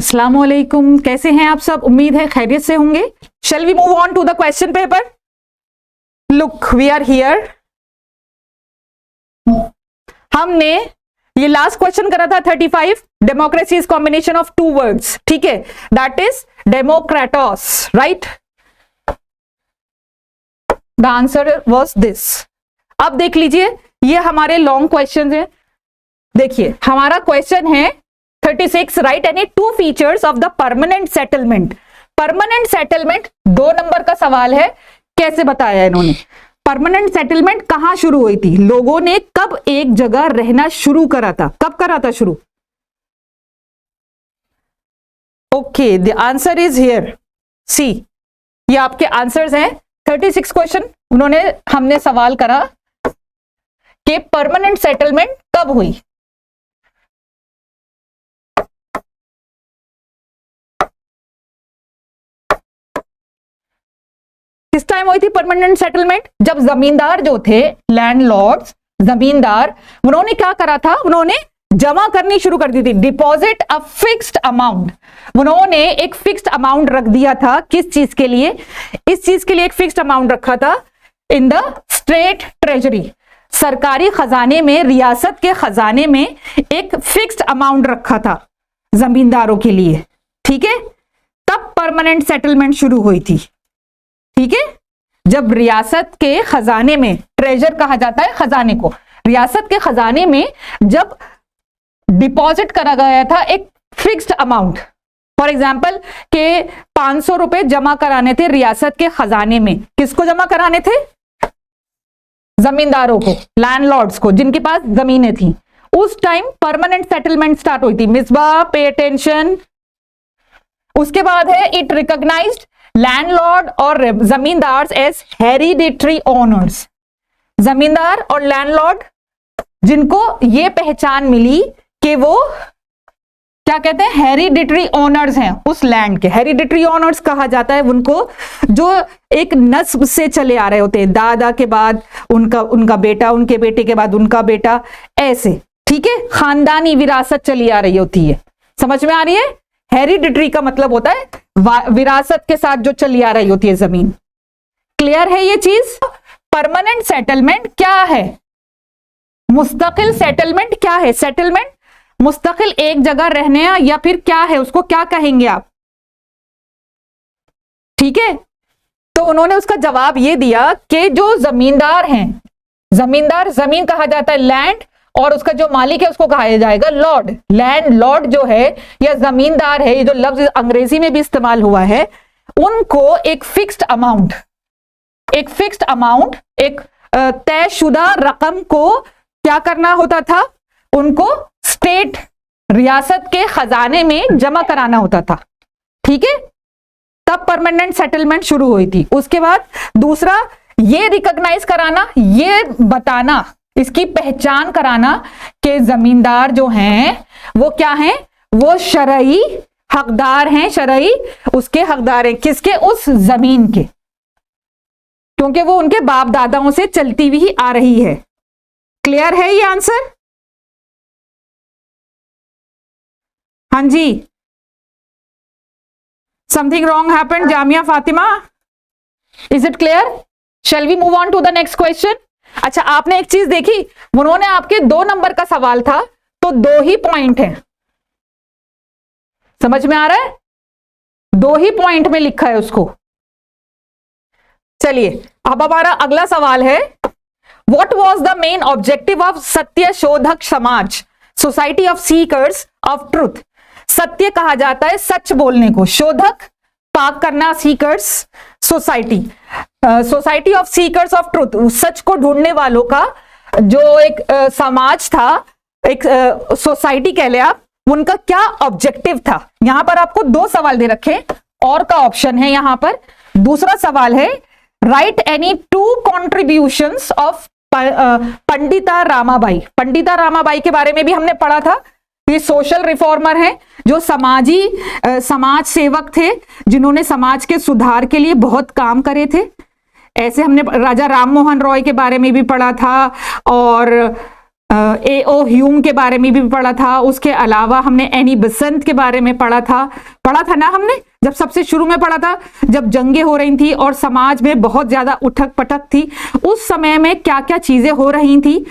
अस्सलाम वालेकुम, कैसे हैं आप सब? उम्मीद है खैरियत से होंगे। Shall we move on to the question paper? Look, we are here. हमने ये लास्ट क्वेश्चन करा था 35। Democracy is combination of two words, ठीक है, that is democratos, right? The answer was this. अब देख लीजिए, ये हमारे लॉन्ग क्वेश्चन है। देखिए हमारा क्वेश्चन है 36, right any two features of the permanent settlement. Permanent settlement 2 number का सवाल है। कैसे बताया इन्होंने? परमानेंट सेटलमेंट कहां शुरू हुई थी? लोगों ने कब एक जगह रहना शुरू करा था? कब करा था शुरू? Okay, the answer is here, see. ये आपके आंसर्स हैं। 36 क्वेश्चन उन्होंने, हमने सवाल करा कि परमानेंट सेटलमेंट कब हुई। किस टाइम हुई थी परमानेंट सेटलमेंट? जब जमींदार जो थे, लैंडलॉर्ड्स, जमींदार, उन्होंने क्या करा था? उन्होंने जमा करनी शुरू कर दी थी। Deposit a fixed amount. उन्होंने एक फिक्स्ड अमाउंट रख दिया था। किस चीज के लिए? इस चीज के लिए एक फिक्स्ड अमाउंट रखा था इन द स्टेट ट्रेजरी। सरकारी खजाने में, रियासत के खजाने में एक फिक्स्ड अमाउंट रखा था जमींदारों के लिए, ठीक है? तब परमानेंट सेटलमेंट शुरू हुई थी, ठीक है? जब रियासत के खजाने में, ट्रेजर कहा जाता है खजाने को, रियासत के खजाने में जब डिपॉजिट करा गया था एक फिक्स्ड अमाउंट, फॉर एग्जांपल के 500 रुपए जमा कराने थे रियासत के खजाने में। किसको जमा कराने थे? जमींदारों को, लैंडलॉर्ड्स को, जिनके पास जमीनें थी। उस टाइम परमानेंट सेटलमेंट स्टार्ट हुई थी। Misbah, pay attention. उसके बाद है इट रिकॉग्नाइज्ड लैंडलॉर्ड और जमींदार एज हेरिडिटरी ओनर्स। जमींदार और लैंडलॉर्ड जिनको ये पहचान मिली कि वो क्या कहते हैं, हेरिडिटरी ओनर्स हैं उस लैंड के। हेरिडिटरी ओनर्स कहा जाता है उनको जो एक नस्ब से चले आ रहे होते हैं, दादा के बाद उनका बेटा, उनके बेटे के बाद उनका बेटा, ऐसे, ठीक है? खानदानी विरासत चली आ रही होती है। समझ में आ रही है? हेरिडिटरी का मतलब होता है विरासत के साथ जो चली आ रही होती है जमीन। क्लियर है ये चीज? परमानेंट सेटलमेंट क्या है? मुस्तकिल सेटलमेंट क्या है? सेटलमेंट मुस्तकिल एक जगह रहने या फिर क्या है, उसको क्या कहेंगे आप? ठीक है, तो उन्होंने उसका जवाब ये दिया कि जो जमींदार हैं, जमींदार, जमीन कहा जाता है लैंड, और उसका जो मालिक है उसको कहा जाएगा लॉर्ड। लैंड लॉर्ड जो है या जमींदार है, ये जो लफ्ज अंग्रेजी में भी इस्तेमाल हुआ है, उनको एक फिक्स्ड अमाउंट, एक तयशुदा रकम को क्या करना होता था? उनको स्टेट, रियासत के खजाने में जमा कराना होता था, ठीक है? तब परमानेंट सेटलमेंट शुरू हुई थी। उसके बाद दूसरा, ये रिकॉग्नाइज कराना, ये बताना, इसकी पहचान कराना कि जमींदार जो हैं वो क्या हैं? वो शरई हकदार हैं, शरई उसके हकदार हैं। किसके? उस जमीन के, क्योंकि वो उनके बाप दादाओं से चलती हुई आ रही है। क्लियर है ये आंसर? हाँ जी। Something wrong happened Jamia Fatima? Is it clear? Shall we move on to the next question? अच्छा, आपने एक चीज देखी, उन्होंने आपके 2 नंबर का सवाल था तो 2 ही पॉइंट हैं। समझ में आ रहा है? 2 ही पॉइंट में लिखा है उसको। चलिए अब हमारा अगला सवाल है, what was the main objective of सत्य शोधक समाज, society of seekers of truth? सत्य कहा जाता है सच बोलने को, शोधक पाक करना, seekers society, society of seekers of truth, सच को ढूंढने वालों का जो एक समाज था, एक सोसाइटी कह ले आप, उनका क्या ऑब्जेक्टिव था? यहां पर आपको 2 सवाल दे रखे, और का ऑप्शन है यहां पर। दूसरा सवाल है, right any 2 contributions of Pandita Ramabai. Pandita Ramabai के बारे में भी हमने पढ़ा था। ये सोशल रिफॉर्मर हैं, जो समाज सेवक थे, जिन्होंने समाज के सुधार के लिए बहुत काम करे थे। ऐसे हमने राजा राम मोहन रॉय के बारे में भी पढ़ा था, और A.O. ह्यूम के बारे में भी पढ़ा था। उसके अलावा हमने एनी बेसेंट के बारे में पढ़ा था ना हमने, जब सबसे शुरू में पढ़ा था, जब जंगें हो रही थी और समाज में बहुत ज्यादा उठक पटक थी, उस समय में क्या क्या चीजें हो रही थी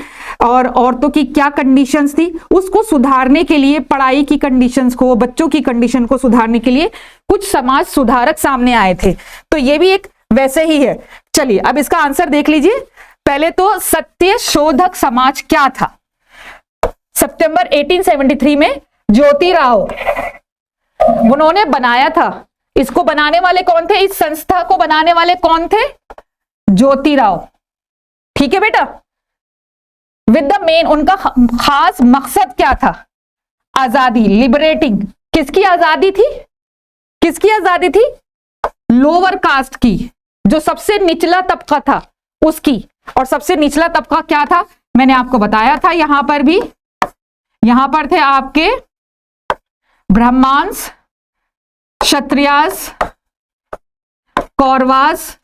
और औरतों की क्या कंडीशंस थी, उसको सुधारने के लिए, पढ़ाई की कंडीशंस को, बच्चों की कंडीशन को सुधारने के लिए कुछ समाज सुधारक सामने आए थे। तो ये भी एक वैसे ही है। चलिए अब इसका आंसर देख लीजिए। पहले तो सत्य शोधक समाज क्या था? सितंबर 1873 में ज्योतिराव उन्होंने बनाया था। इसको बनाने वाले कौन थे? इस संस्था को बनाने वाले कौन थे? ज्योतिराव। ठीक है बेटा। विद द मेन, उनका खास मकसद क्या था? आजादी, लिबरेटिंग। किसकी आजादी थी? किसकी आजादी थी? लोअर कास्ट की, जो सबसे निचला तबका था उसकी। और सबसे निचला तबका क्या था? मैंने आपको बताया था। यहां पर भी, यहां पर थे आपके ब्राह्मण्स, क्षत्रियास, कौरवास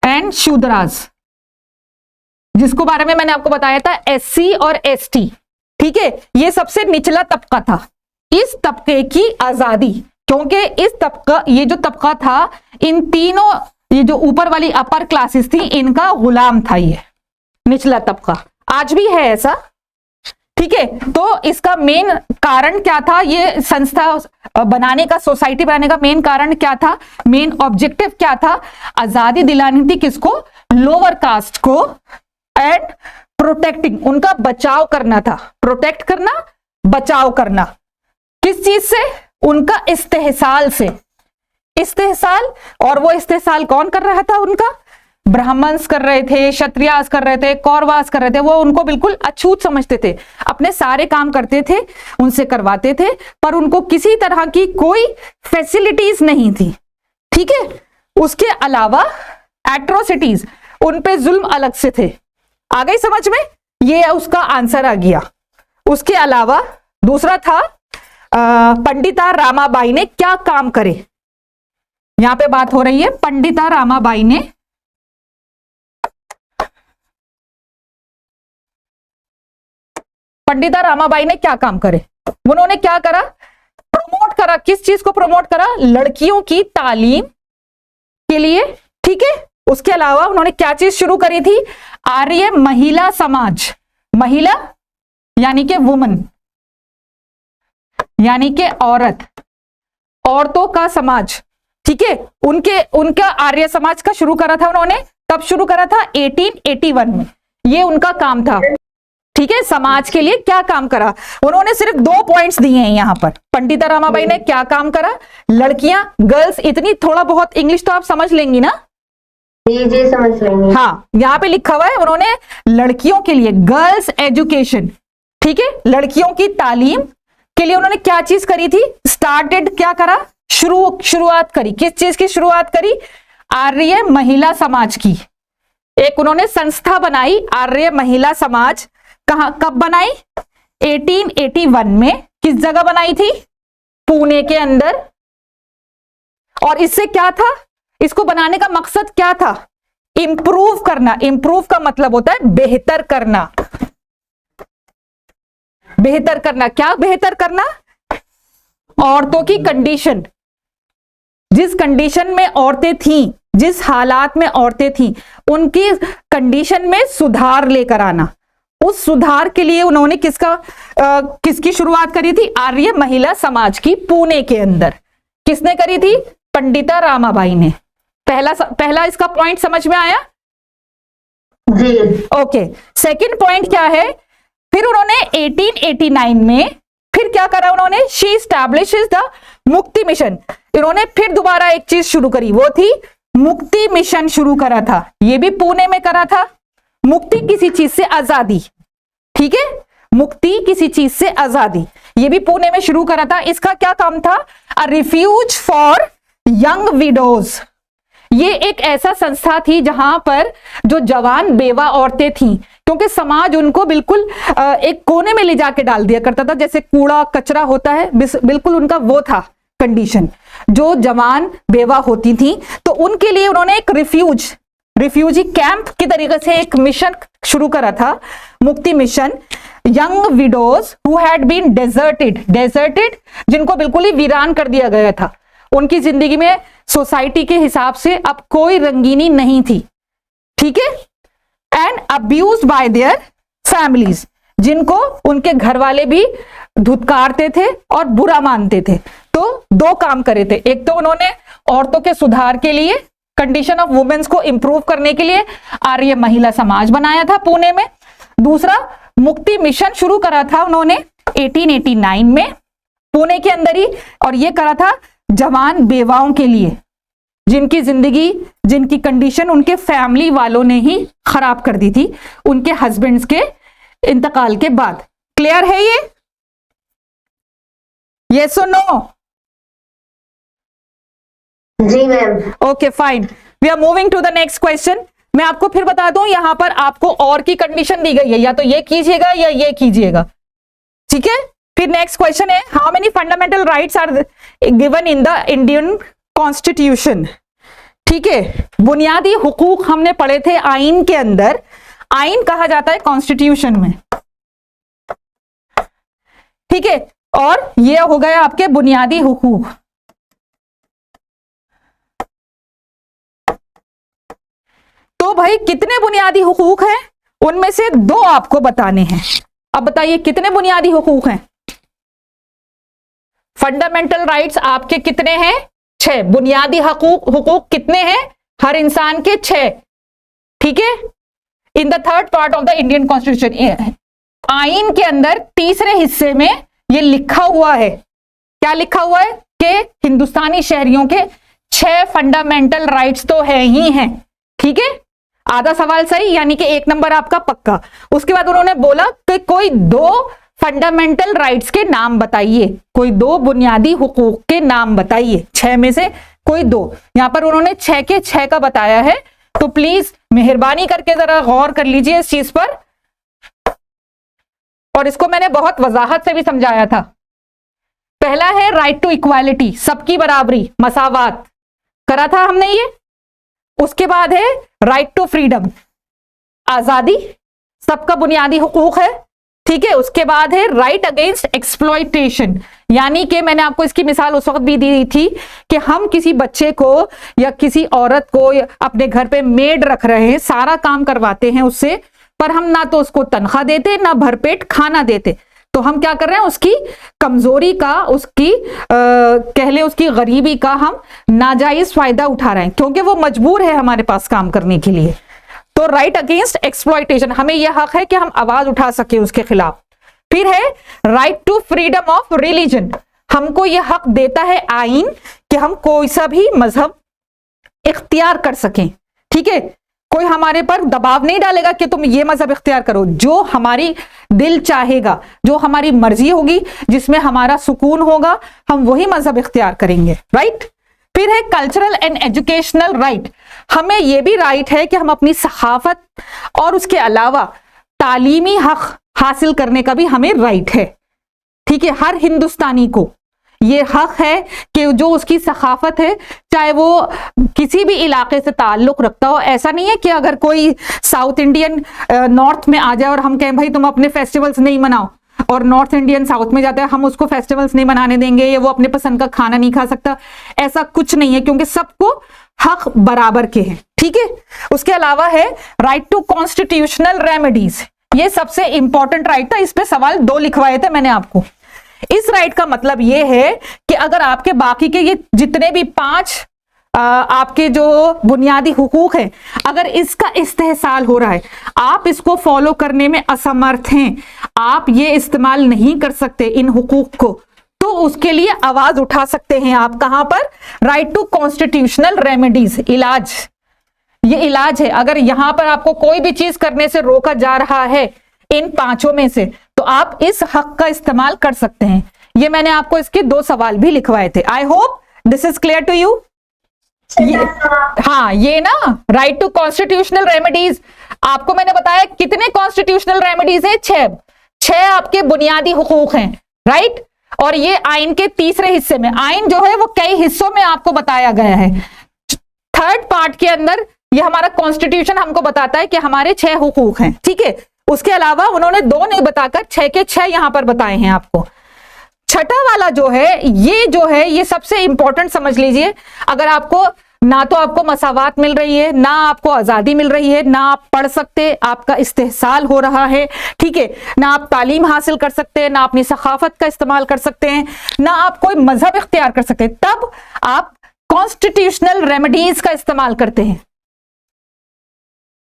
एंड शूद्रास, जिसको बारे में मैंने आपको बताया था एससी और एसटी। ठीक है, ये सबसे निचला तबका था। इस तबके की आजादी, क्योंकि इस तबका, ये जो तबका था, इन तीनों, ये जो ऊपर वाली अपर क्लासेस थी, इनका गुलाम था ये निचला तबका। आज भी है ऐसा। ठीक है, तो इसका मेन कारण क्या था? ये संस्था बनाने का, सोसाइटी बनाने का मेन कारण क्या था? मेन ऑब्जेक्टिव क्या था? आजादी दिलानी थी किसको? लोअर कास्ट को, एंड प्रोटेक्टिंग, उनका बचाव करना था। प्रोटेक्ट करना, बचाव करना। किस चीज से? उनका इस्तेहसाल से। इस्तेहसाल, और वो इस्तेहसाल कौन कर रहा था? उनका ब्राह्मण्स कर रहे थे, क्षत्रियास कर रहे थे, कौरवास कर रहे थे। वो उनको बिल्कुल अछूत समझते थे, अपने सारे काम करते थे, उनसे करवाते थे, पर उनको किसी तरह की कोई फैसिलिटीज नहीं थी। ठीक है, उसके अलावा एट्रोसिटीज, उन पे जुल्म अलग से थे। आ गई समझ में? ये उसका आंसर आ गया। उसके अलावा दूसरा था पंडिता रामाबाई ने क्या काम करे। यहां पे बात हो रही है पंडिता रामाबाई ने, पंडिता रामाबाई ने क्या काम करे? उन्होंने क्या करा? प्रमोट करा। किस चीज को प्रमोट करा? लड़कियों की तालीम के लिए। ठीक है, उसके अलावा उन्होंने क्या चीज शुरू करी थी? आर्य महिला समाज। महिला यानी कि वुमन, यानी कि औरत, औरतों का समाज। ठीक है, उनका आर्य समाज का शुरू करा था उन्होंने। कब शुरू करा था? 1881 में। ये उनका काम था। ठीक है, समाज के लिए क्या काम करा? उन्होंने सिर्फ 2 पॉइंट्स दिए हैं यहां पर। पंडिता रामाबाई ने क्या काम करा? लड़कियां, गर्ल्स, इतनी थोड़ा बहुत इंग्लिश तो आप समझ लेंगी ना? जी समझ लेंगे। हाँ, यहाँ पे लिखा हुआ है उन्होंने लड़कियों के लिए गर्ल्स एजुकेशन। ठीक है, लड़कियों की तालीम के लिए उन्होंने क्या चीज करी थी? स्टार्टेड, क्या करा? शुरुआत करी। किस चीज की शुरुआत करी? आर्य महिला समाज की। एक उन्होंने संस्था बनाई, आर्य महिला समाज। कहां, कब बनाई? 1881 में। किस जगह बनाई थी? पुणे के अंदर। और इससे क्या था? इसको बनाने का मकसद क्या था? इंप्रूव करना। इंप्रूव का मतलब होता है बेहतर करना। बेहतर करना। क्या बेहतर करना? औरतों की कंडीशन। जिस कंडीशन में औरतें थीं, जिस हालात में औरतें थीं, उनकी कंडीशन में सुधार लेकर आना। उस सुधार के लिए उन्होंने किसकी शुरुआत करी थी? आर्य महिला समाज की, पुणे के अंदर। किसने करी थी? पंडिता रामाबाई ने। पहला इसका पॉइंट समझ में आया? जी। ओके, सेकंड पॉइंट क्या है? फिर उन्होंने 1889 में फिर क्या करा उन्होंने? शी एस्टैब्लिशेस द मुक्ति मिशन। इन्होंने फिर दोबारा एक चीज शुरू करी, वो थी मुक्ति मिशन शुरू करा था। ये भी पुणे में करा था। मुक्ति किसी चीज से आजादी। ठीक है, मुक्ति किसी चीज से आजादी, ये भी पुणे में शुरू करा था। इसका क्या काम था? अ रिफ्यूज फॉर यंग विडोज। ये एक ऐसा संस्था थी जहां पर जो जवान बेवा औरतें थीं, क्योंकि समाज उनको बिल्कुल एक कोने में ले जाके डाल दिया करता था, जैसे कूड़ा कचरा होता है, बिल्कुल उनका वो था कंडीशन। जो जवान बेवा होती थी, तो उनके लिए उन्होंने एक रिफ्यूज, रिफ्यूजी कैंप की तरीके से एक मिशन शुरू करा था, Mukti mission. Young widows who had been deserted, जिनको बिल्कुल ही वीरान कर दिया गया था, उनकी जिंदगी में सोसाइटी के हिसाब से अब कोई रंगीनी नहीं थी, ठीक है। And abused bye their families, जिनको उनके घर वाले भी धुतकारते थे और बुरा मानते थे। तो दो काम करे थे, एक तो उन्होंने औरतों के सुधार के लिए, कंडीशन ऑफ वुमेन्स को इंप्रूव करने के लिए आर्य महिला समाज बनाया था पुणे में। दूसरा मुक्ति मिशन शुरू करा था उन्होंने 1889 में पुणे के अंदर ही, और ये करा था जवान बेवाओं के लिए, जिनकी जिंदगी, जिनकी कंडीशन उनके फैमिली वालों ने ही खराब कर दी थी उनके हस्बैंड्स के इंतकाल के बाद। क्लियर है ये? यस और नो? जी ma'am. Okay fine, we are moving to the next question. मैं आपको फिर बता दूं, यहां पर आपको और की कंडीशन दी गई है, या तो ये कीजिएगा या ये कीजिएगा, ठीक है। फिर नेक्स्ट क्वेश्चन है, how many fundamental rights are given in the Indian constitution, ठीक है। बुनियादी हुकूक हमने पढ़े थे आइन के अंदर, आइन कहा जाता है कॉन्स्टिट्यूशन में, ठीक है। और ये हो गया आपके बुनियादी हुकूक। तो भाई कितने बुनियादी हुकूक हैं, उनमें से दो आपको बताने हैं। अब बताइए कितने बुनियादी हुकूक हैं? फंडामेंटल राइट्स आपके कितने हैं? 6। बुनियादी हुकूक कितने हैं हर इंसान के? 6, ठीक है। In the third part of the Indian constitution, आइन के अंदर तीसरे हिस्से में ये लिखा हुआ है, क्या लिखा हुआ है कि हिंदुस्तानी शहरियों के 6 फंडामेंटल राइट्स तो है ही हैं, ठीक है। आधा सवाल सही, यानी कि 1 नंबर आपका पक्का। उसके बाद उन्होंने बोला कि कोई 2 फंडामेंटल राइट्स के नाम बताइए, कोई 2 बुनियादी हुकूक के नाम बताइए, 6 में से कोई 2। यहां पर उन्होंने 6 के 6 का बताया है, तो प्लीज मेहरबानी करके जरा गौर कर लीजिए इस चीज पर। और इसको मैंने बहुत वजाहत से भी समझाया था। पहला है राइट टू इक्वालिटी, सबकी बराबरी, मसावात, करा था हमने ये। उसके बाद है राइट टू फ्रीडम, आजादी, सबका बुनियादी हुकूक है, ठीक है। उसके बाद है राइट अगेंस्ट एक्सप्लॉयटेशन, यानी कि मैंने आपको इसकी मिसाल उस वक्त भी दी थी कि हम किसी बच्चे को या किसी औरत को या अपने घर पे मेड रख रहे हैं, सारा काम करवाते हैं उससे, पर हम ना तो उसको तनख्वाह देते ना भरपेट खाना देते, तो हम क्या कर रहे हैं, उसकी कमजोरी का, उसकी कह ले उसकी गरीबी का हम नाजायज फायदा उठा रहे हैं, क्योंकि वो मजबूर है हमारे पास काम करने के लिए। तो राइट अगेंस्ट एक्सप्लॉयटेशन, हमें यह हक है कि हम आवाज उठा सके उसके खिलाफ। फिर है right to freedom of religion, हमको यह हक देता है आइन कि हम कोई सा भी मजहब इख्तियार कर सकें, ठीक है। कोई हमारे पर दबाव नहीं डालेगा कि तुम ये मजहब इख्तियार करो, जो हमारी दिल चाहेगा, जो हमारी मर्जी होगी, जिसमें हमारा सुकून होगा, हम वही मजहब इख्तियार करेंगे, राइट। फिर है कल्चरल एंड एजुकेशनल राइट, हमें यह भी राइट है कि हम अपनी सखाफत और उसके अलावा तालीमी हक हासिल करने का भी हमें राइट है, ठीक है। हर हिंदुस्तानी को ये हक है कि जो उसकी सखाफत है, चाहे वो किसी भी इलाके से ताल्लुक रखता हो, ऐसा नहीं है कि अगर कोई साउथ इंडियन नॉर्थ में आ जाए और हम कहें भाई तुम अपने फेस्टिवल्स नहीं मनाओ, और नॉर्थ इंडियन साउथ में जाता है हम उसको फेस्टिवल्स नहीं मनाने देंगे, या वो अपने पसंद का खाना नहीं खा सकता, ऐसा कुछ नहीं है, क्योंकि सबको हक बराबर के हैं, ठीक है। उसके अलावा है राइट टू कॉन्स्टिट्यूशनल रेमेडीज, ये सबसे इंपॉर्टेंट राइट था, इस पे सवाल 2 लिखवाए थे मैंने आपको। इस राइट का मतलब यह है कि अगर आपके बाकी के ये जितने भी 5 आपके जो बुनियादी हुकूक हैं, अगर इसका इस्तेहसाल हो रहा है, आप इसको फॉलो करने में असमर्थ हैं, आप ये इस्तेमाल नहीं कर सकते इन हुकूक को, तो उसके लिए आवाज उठा सकते हैं आप। कहां पर? राइट टू कॉन्स्टिट्यूशनल रेमेडीज, इलाज, ये इलाज है। अगर यहां पर आपको कोई भी चीज करने से रोका जा रहा है इन 5 में से, तो आप इस हक का इस्तेमाल कर सकते हैं। ये मैंने आपको इसके 2 सवाल भी लिखवाए थे। I hope this is clear to you. हाँ, ये ना राइट टू कॉन्स्टिट्यूशनल रेमेडीज, आपको मैंने बताया कितने कॉन्स्टिट्यूशनल रेमेडीज है? 6 आपके बुनियादी हुकूक हैं, राइट। और ये आइन के तीसरे हिस्से में, आइन जो है वो कई हिस्सों में आपको बताया गया है। थर्ड पार्ट के अंदर ये हमारा कॉन्स्टिट्यूशन हमको बताता है कि हमारे 6 हुकूक हैं, ठीक है। उसके अलावा उन्होंने 2 नहीं बताकर 6 के 6 यहां पर बताए हैं आपको। छठा वाला जो है ये सबसे इंपॉर्टेंट समझ लीजिए। अगर आपको ना तो आपको मसावात मिल रही है, ना आपको आजादी मिल रही है, ना आप पढ़ सकते, आपका इस्तेहसाल हो रहा है, ठीक है, ना आप तालीम हासिल कर सकते हैं, ना अपनी सखाफत का इस्तेमाल कर सकते हैं, ना आप कोई मजहब इख्तियार कर सकते हैं, तब आप कॉन्स्टिट्यूशनल रेमेडीज का इस्तेमाल करते हैं।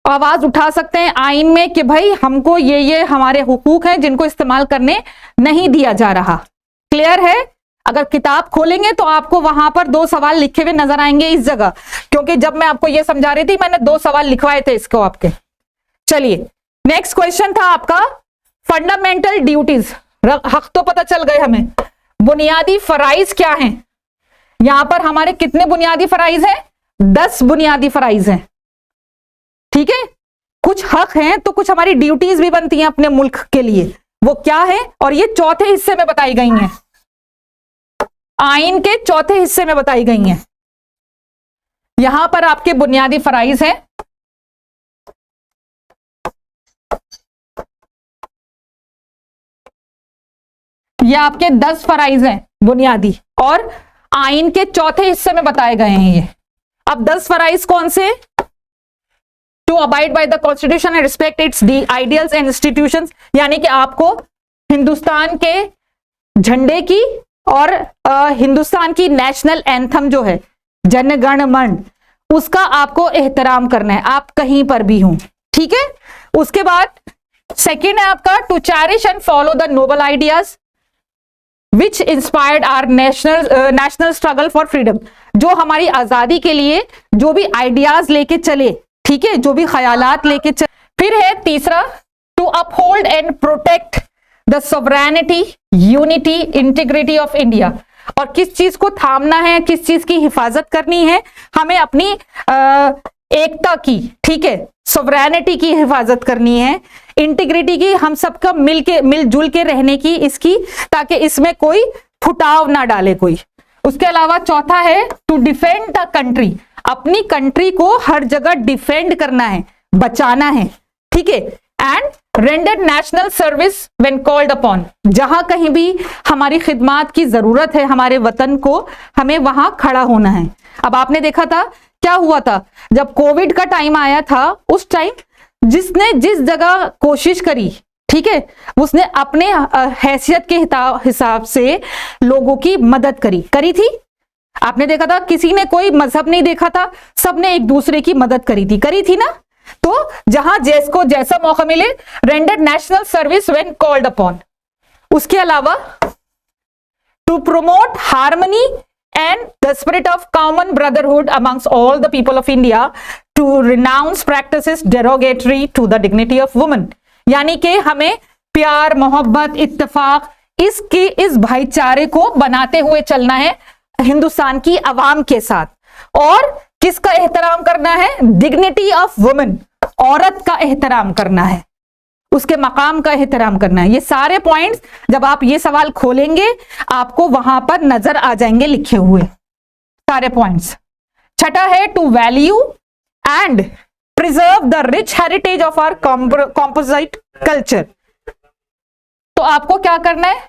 आवाज उठा सकते हैं आइन में कि भाई हमको ये हमारे हुकूक हैं जिनको इस्तेमाल करने नहीं दिया जा रहा। क्लियर है? अगर किताब खोलेंगे तो आपको वहां पर 2 सवाल लिखे हुए नजर आएंगे इस जगह, क्योंकि जब मैं आपको ये समझा रही थी मैंने 2 सवाल लिखवाए थे इसको आपके। चलिए नेक्स्ट क्वेश्चन था आपका फंडामेंटल ड्यूटीज। हक तो पता चल गए हमें, बुनियादी फराइज क्या हैं। यहां पर हमारे कितने बुनियादी फराइज हैं? 10 बुनियादी फराइज हैं, ठीक है। कुछ हक हैं तो कुछ हमारी ड्यूटीज भी बनती हैं अपने मुल्क के लिए, वो क्या है? और ये चौथे हिस्से में बताई गई हैं, आइन के चौथे हिस्से में बताई गई हैं। यहां पर आपके बुनियादी फराइज हैं। ये आपके 10 फराइज हैं बुनियादी, और आइन के चौथे हिस्से में बताए गए हैं ये। अब 10 फराइज कौन से? To abide by the constitution and respect its ideals and institutions, यानी कि आपको हिंदुस्तान के झंडे की और हिंदुस्तान की नेशनल एंथम जो है जन गण मन, उसका आपको एहतराम करना है, आप कहीं पर भी हों, ठीक है। उसके बाद सेकंड है आपका to cherish and follow the noble ideas which inspired our national struggle for freedom. जो हमारी आजादी के लिए जो भी आइडियाज लेके चले, ठीक है, जो भी ख्यालात लेके चले। फिर है तीसरा to uphold and protect the sovereignty, unity, integrity of India. और किस चीज को थामना है, किस चीज की हिफाजत करनी है? हमें अपनी एकता की, ठीक है, सॉवरेनिटी की हिफाजत करनी है, इंटीग्रिटी की, हम सबका मिलजुल के रहने की, इसकी, ताकि इसमें कोई फुटाव ना डाले कोई। उसके अलावा चौथा है टू डिफेंड द कंट्री, अपनी कंट्री को हर जगह डिफेंड करना है, बचाना है, ठीक है। And render national service when called upon, जहां कहीं भी हमारी खिदमात की जरूरत है हमारे वतन को, हमें वहां खड़ा होना है। अब आपने देखा था क्या हुआ था जब कोविड का टाइम आया था, उस टाइम जिसने जिस जगह कोशिश करी, ठीक है, उसने अपने हैसियत के हिसाब से लोगों की मदद करी थी। आपने देखा था किसी ने कोई मजहब नहीं देखा था, सबने एक दूसरे की मदद करी थी ना। तो जहां जिसको जैसा मौका मिले, render national service when called upon. उसके अलावा to promote harmony and the spirit of common brotherhood amongst all the people of India, to renounce practices derogatory to the dignity of women, यानी कि हमें प्यार, मोहब्बत, इत्तेफाक, इस भाईचारे को बनाते हुए चलना है हिंदुस्तान की आवाम के साथ। और किसका एहतराम करना है? डिग्निटी ऑफ वुमेन, औरत का एहतराम करना है, उसके मकाम का एहतराम करना है। ये सारे पॉइंट्स जब आप ये सवाल खोलेंगे आपको वहां पर नजर आ जाएंगे लिखे हुए सारे पॉइंट्स। छठा है to value and preserve the rich heritage of our composite culture. तो आपको क्या करना है?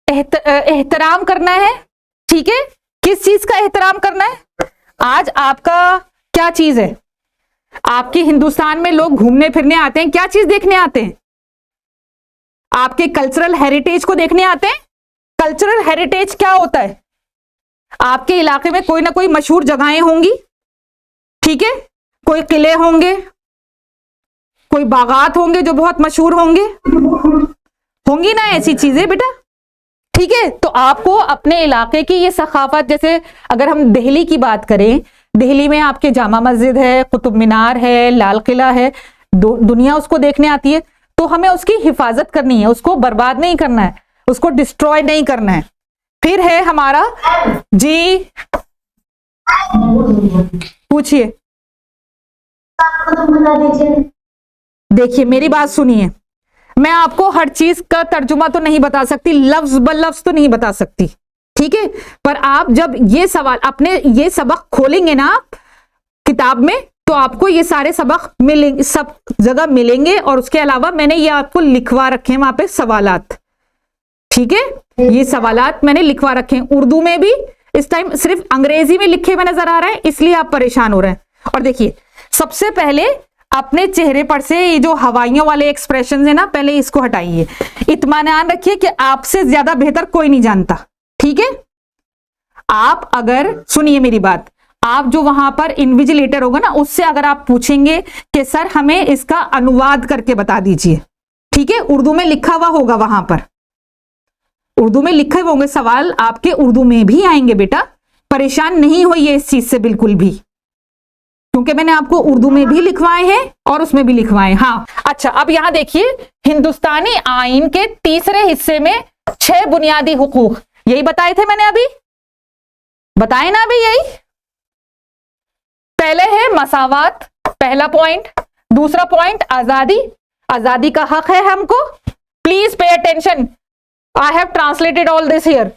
एहतराम करना है, ठीक है। किस चीज का एहतराम करना है? आज आपका क्या चीज है? आपके हिंदुस्तान में लोग घूमने फिरने आते हैं, क्या चीज देखने आते हैं? आपके कल्चरल हेरिटेज को देखने आते हैं। कल्चरल हेरिटेज क्या होता है? आपके इलाके में कोई ना कोई मशहूर जगहें होंगी, ठीक है, कोई किले होंगे, कोई बागात होंगे जो बहुत मशहूर होंगी ना, ऐसी चीजें बेटा, ठीक है। तो आपको अपने इलाके की ये सखाफत, जैसे अगर हम दिल्ली की बात करें, दिल्ली में आपके जामा मस्जिद है, कुतुब मीनार है, लाल किला है, दुनिया उसको देखने आती है, तो हमें उसकी हिफाजत करनी है, उसको बर्बाद नहीं करना है, उसको डिस्ट्रॉय नहीं करना है। फिर है हमारा जी, पूछिए। देखिए मेरी बात सुनिए, मैं आपको हर चीज का तर्जुमा तो नहीं बता सकती, लफ्ज ब लफ्ज तो नहीं बता सकती, ठीक है। पर आप जब ये सवाल अपने ये सबक खोलेंगे ना किताब में, तो आपको ये सारे सबक मिलेंगे, सब जगह मिलेंगे। और उसके अलावा मैंने ये आपको लिखवा रखे हैं वहां पे सवालात, ठीक है, ये सवालात मैंने लिखवा रखे हैं उर्दू में भी। इस टाइम सिर्फ अंग्रेजी में लिखे हुए नजर आ रहा है, इसलिए आप परेशान हो रहे हैं। और देखिए, सबसे पहले अपने चेहरे पर से ये जो हवाइयों वाले एक्सप्रेशन है ना, पहले इसको हटाइए। इत्मीनान रखिए कि आपसे ज्यादा बेहतर कोई नहीं जानता, ठीक है। आप अगर सुनिए मेरी बात, आप जो वहां पर इन्विजिलेटर होगा ना, उससे अगर आप पूछेंगे कि सर हमें इसका अनुवाद करके बता दीजिए, ठीक है, उर्दू में लिखा हुआ होगा, वहां पर उर्दू में लिखे होंगे सवाल, आपके उर्दू में भी आएंगे बेटा, परेशान नहीं होइए इस चीज से बिल्कुल भी, क्योंकि मैंने आपको उर्दू में भी लिखवाए हैं और उसमें भी लिखवाए। हाँ, अच्छा, अब यहां देखिए, हिंदुस्तानी आईन के तीसरे हिस्से में 6 बुनियादी हुकूक, यही बताए थे मैंने अभी, बताए ना अभी यही। पहले है मसावात, पहला पॉइंट। दूसरा पॉइंट आजादी, आजादी का हक है हमको। Please pay attention, I have translated all this here.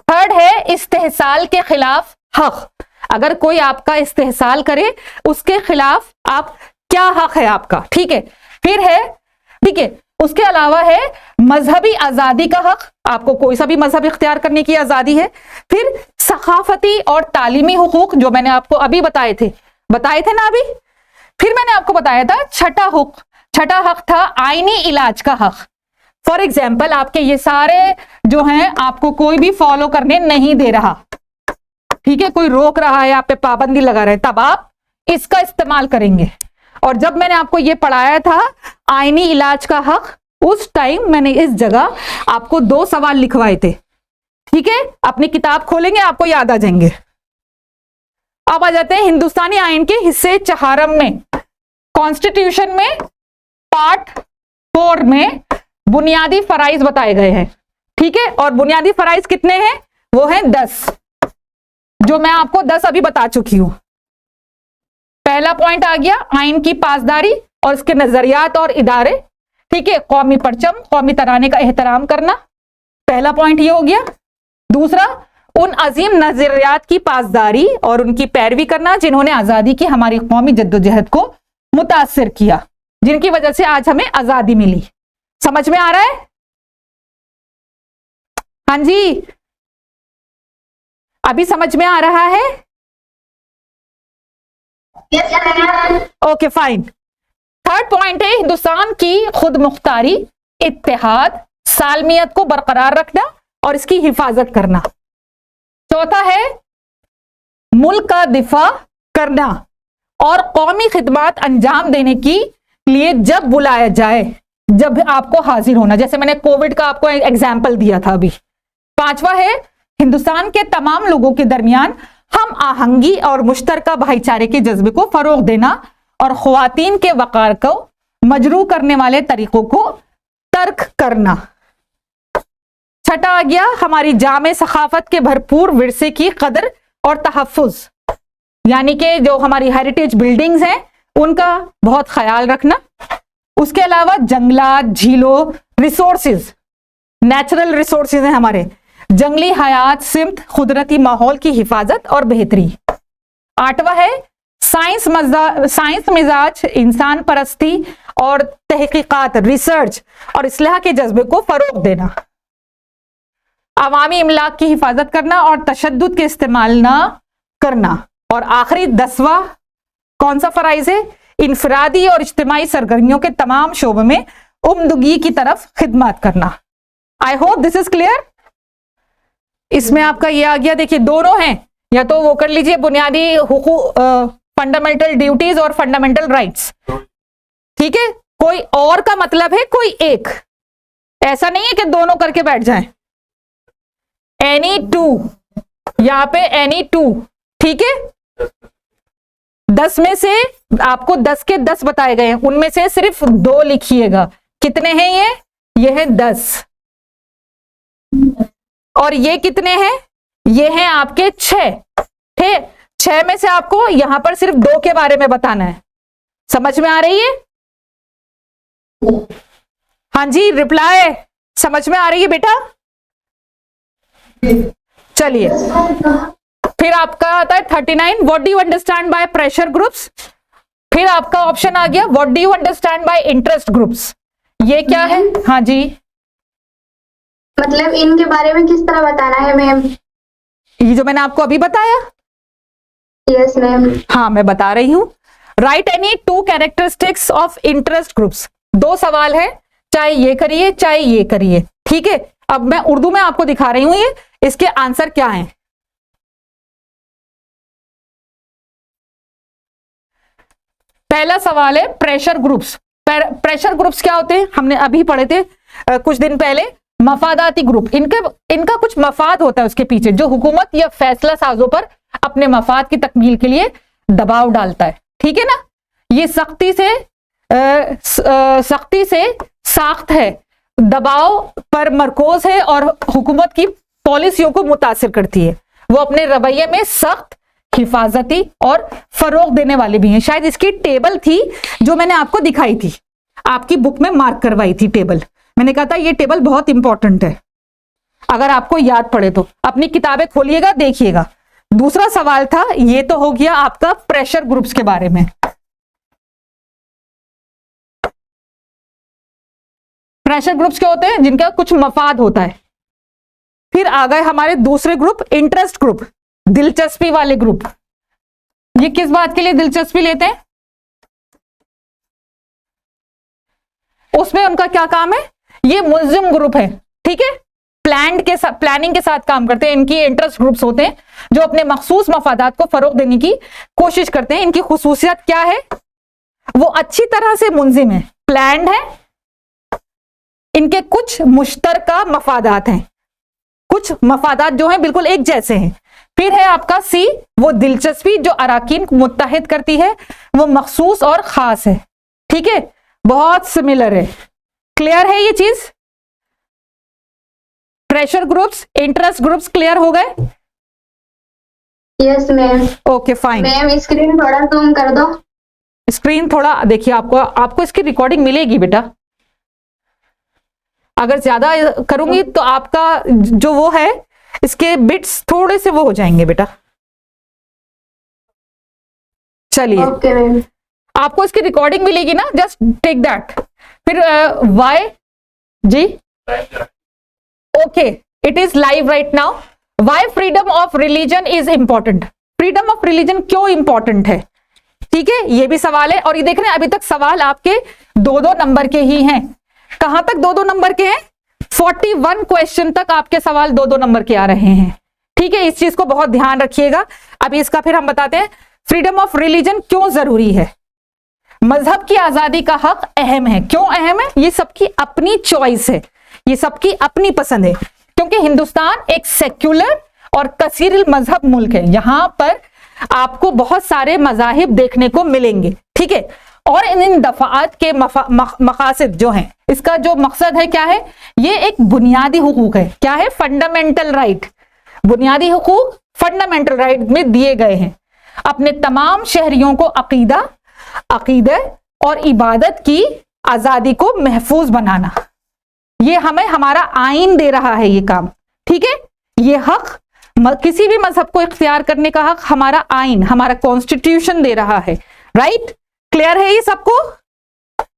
Third है इस्तेहसाल के खिलाफ हक, अगर कोई आपका इस्तेहसाल करे उसके खिलाफ आप, क्या हक है आपका, ठीक है। फिर है, ठीक है, उसके अलावा है मजहबी आजादी का हक, आपको कोई सा भी मजहब इख्तियार करने की आजादी है। फिर सखाफती और तालीमी हुकूक, जो मैंने आपको अभी बताए थे ना अभी। फिर मैंने आपको बताया था छठा हक था आईनी इलाज का हक। फॉर एग्जाम्पल, आपके ये सारे जो हैं आपको कोई भी फॉलो करने नहीं दे रहा, ठीक है, कोई रोक रहा है, आप पे पाबंदी लगा रहे, तब आप इसका इस्तेमाल करेंगे। और जब मैंने आपको ये पढ़ाया था आईनी इलाज का हक, उस टाइम मैंने इस जगह आपको 2 सवाल लिखवाए थे, ठीक है। अपनी किताब खोलेंगे, आपको याद आ जाएंगे। अब आ जाते हैं हिंदुस्तानी आईन के हिस्से 4 में। कॉन्स्टिट्यूशन में पार्ट 4 में बुनियादी फराइज बताए गए हैं, ठीक है। और बुनियादी फराइज कितने हैं? वो हैं 10, जो मैं आपको 10 अभी बता चुकी हूं। पहला पॉइंट आ गया आइन की पासदारी और इसके नजरियात और इदारे, ठीक है। कौमी परचम, कौमी तराने का एहतराम करना, पहला पॉइंट ये हो गया। दूसरा, उन अजीम नजरियात की पासदारी और उनकी पैरवी करना जिन्होंने आजादी की हमारी कौमी जद्दोजहद को मुतासिर किया, जिनकी वजह से आज हमें आजादी मिली। समझ में आ रहा है? हाँ जी, अभी समझ में आ रहा है? Okay fine. थर्ड पॉइंट है हिंदुस्तान की खुद मुख्तारी, इत्तेहाद, सालमियत को बरकरार रखना और इसकी हिफाजत करना। चौथा है मुल्क का दिफा करना और कौमी खिदमत अंजाम देने के लिए जब बुलाया जाए, जब आपको हाजिर होना, जैसे मैंने कोविड का आपको एग्जाम्पल दिया था अभी। पांचवा है हिंदुस्तान के तमाम लोगों के दरमियान हम आहंगी और मुश्तरका भाईचारे के जज्बे को फरोग देना और ख्वातीन के वकार को मजरू करने वाले तरीकों को तर्क करना। छठा आ गया हमारी जामे सखाफत के भरपूर विरसे की कदर और तहफ़्फ़ुज़, यानी कि जो हमारी हेरिटेज बिल्डिंग्स हैं उनका बहुत ख्याल रखना। उसके अलावा जंगलात, झीलों, रिसोर्सेज, नेचुरल रिसोर्सेज हैं हमारे, जंगली हयात, सिमत, कुदरती माहौल की हिफाजत और बेहतरी। आठवां है साइंस मिजाज, इंसान परस्ती और तहकीकात, रिसर्च और इस्लाह के जज्बे को फरोग देना। अवामी इमलाक की हिफाजत करना और तशद्दुद के इस्तेमाल ना करना। और आखिरी 10वां कौन सा फराइज है? इनफरादी और इज्तिमाई सरगर्मियों के तमाम शोबों में उम्दगी की तरफ खिदमत करना। आई होप दिस इज क्लियर। इसमें आपका ये आ गया, देखिए दोनों हैं, या तो वो कर लीजिए बुनियादी हुकूक, फंडामेंटल ड्यूटीज और फंडामेंटल राइट्स, ठीक है। कोई और का मतलब है कोई एक, ऐसा नहीं है कि दोनों करके बैठ जाएं। एनी टू, यहां पे एनी टू, ठीक है। 10 में से आपको 10 के 10 बताए गए हैं, उनमें से सिर्फ 2 लिखिएगा। कितने हैं ये हैं 10। और ये कितने हैं? ये हैं आपके 6, ठीक। 6 में से आपको यहां पर सिर्फ 2 के बारे में बताना है। समझ में आ रही है? हाँ जी, रिप्लाई समझ में आ रही है बेटा? चलिए, फिर आपका आता है 39, what do you understand by pressure groups? फिर आपका ऑप्शन आ गया, what do you understand by interest groups, ये क्या है? हाँ जी, मतलब इनके बारे में किस तरह बताना है मैम? ये जो मैंने आपको अभी बताया। Yes ma'am. हाँ, मैं बता रही हूं। Right any two characteristics of interest groups. 2 सवाल है, चाहे ये करिए चाहे ये करिए, ठीक है। अब मैं उर्दू में आपको दिखा रही हूं ये, इसके आंसर क्या हैं। पहला सवाल है प्रेशर ग्रुप्स। प्रेशर ग्रुप्स क्या होते हैं? हमने अभी पढ़े थे कुछ दिन पहले। मफादाती ग्रुप, इनका कुछ मफाद होता है उसके पीछे, जो हुकूमत या फैसला साजों पर अपने मफाद की तकमील के लिए दबाव डालता है, ठीक है ना। ये सख्ती से साख्त है, दबाव पर मरकोज है और हुकूमत की पॉलिसियों को मुतासिर करती है। वो अपने रवैये में सख्त, हिफाजती और फरोग देने वाले भी हैं। शायद इसकी टेबल थी जो मैंने आपको दिखाई थी, आपकी बुक में मार्क करवाई थी टेबल। मैंने कहा था ये टेबल बहुत इंपॉर्टेंट है, अगर आपको याद पड़े तो अपनी किताबें खोलिएगा, देखिएगा। दूसरा सवाल था, ये तो हो गया आपका प्रेशर ग्रुप्स के बारे में। प्रेशर ग्रुप्स क्या होते हैं? जिनका कुछ मफाद होता है। फिर आ गए हमारे दूसरे ग्रुप, इंटरेस्ट ग्रुप, दिलचस्पी वाले ग्रुप। ये किस बात के लिए दिलचस्पी लेते हैं? उसमें उनका क्या काम है? ये मुल्जिम ग्रुप है, ठीक है। प्लानिंग के साथ काम करते हैं। इनकी इंटरेस्ट ग्रुप्स होते हैं जो अपने मखसूस मफादात को फरोग देने की कोशिश करते हैं। इनकी खुसूसियत क्या है? वो अच्छी तरह से मुंजिम है, प्लान्ड है, इनके कुछ मुश्तरका मफादात हैं, कुछ मफादात जो हैं बिल्कुल एक जैसे हैं। फिर है आपका सी, वो दिलचस्पी जो अराकीन को मुत्तहिद करती है, वो मखसूस और खास है, ठीक है, बहुत सिमिलर है। क्लियर है ये चीज? Pressure groups, interest groups clear हो गए? Yes ma'am. Okay fine. Ma'am screen थोड़ा जूम कर दो। स्क्रीन थोड़ा देखिए, आपको इसकी रिकॉर्डिंग मिलेगी बेटा। अगर ज्यादा करूंगी तो आपका जो वो है, इसके बिट्स थोड़े से वो हो जाएंगे बेटा। चलिए, ओके मैम। आपको इसकी रिकॉर्डिंग मिलेगी ना, जस्ट टेक दैट। फिर वाई जी, okay, it is live right now. Why freedom of religion is important. Freedom of religion क्यों इंपॉर्टेंट है, ठीक है, ये भी सवाल है। और ये देख रहे हैं अभी तक सवाल आपके 2-2 नंबर के ही हैं। कहां तक 2-2 नंबर के हैं? 41 क्वेश्चन तक आपके सवाल 2-2 नंबर के आ रहे हैं, ठीक है। इस चीज को बहुत ध्यान रखिएगा। अभी इसका फिर हम बताते हैं फ्रीडम ऑफ रिलीजन क्यों जरूरी है। मजहब की आजादी का हक अहम है। क्यों अहम है? ये सबकी अपनी चॉइस है, ये सबकी अपनी पसंद है, क्योंकि हिंदुस्तान एक सेक्युलर और कसीर मजहब मुल्क है। यहां पर आपको बहुत सारे मजाहिब देखने को मिलेंगे, ठीक है। और इन दफात के मकासद जो हैं, इसका जो मकसद है क्या है? ये एक बुनियादी हुकूक है। क्या है? Fundamental right. बुनियादी हुकूक फंडामेंटल राइट में दिए गए हैं। अपने तमाम शहरियों को अकीदे और इबादत की आजादी को महफूज बनाना, ये हमें हमारा आइन दे रहा है ये काम, ठीक है। ये हक, किसी भी मजहब को इख्तियार करने का हक हमारा आइन, हमारा कॉन्स्टिट्यूशन दे रहा है, राइट। क्लियर है ये सबको?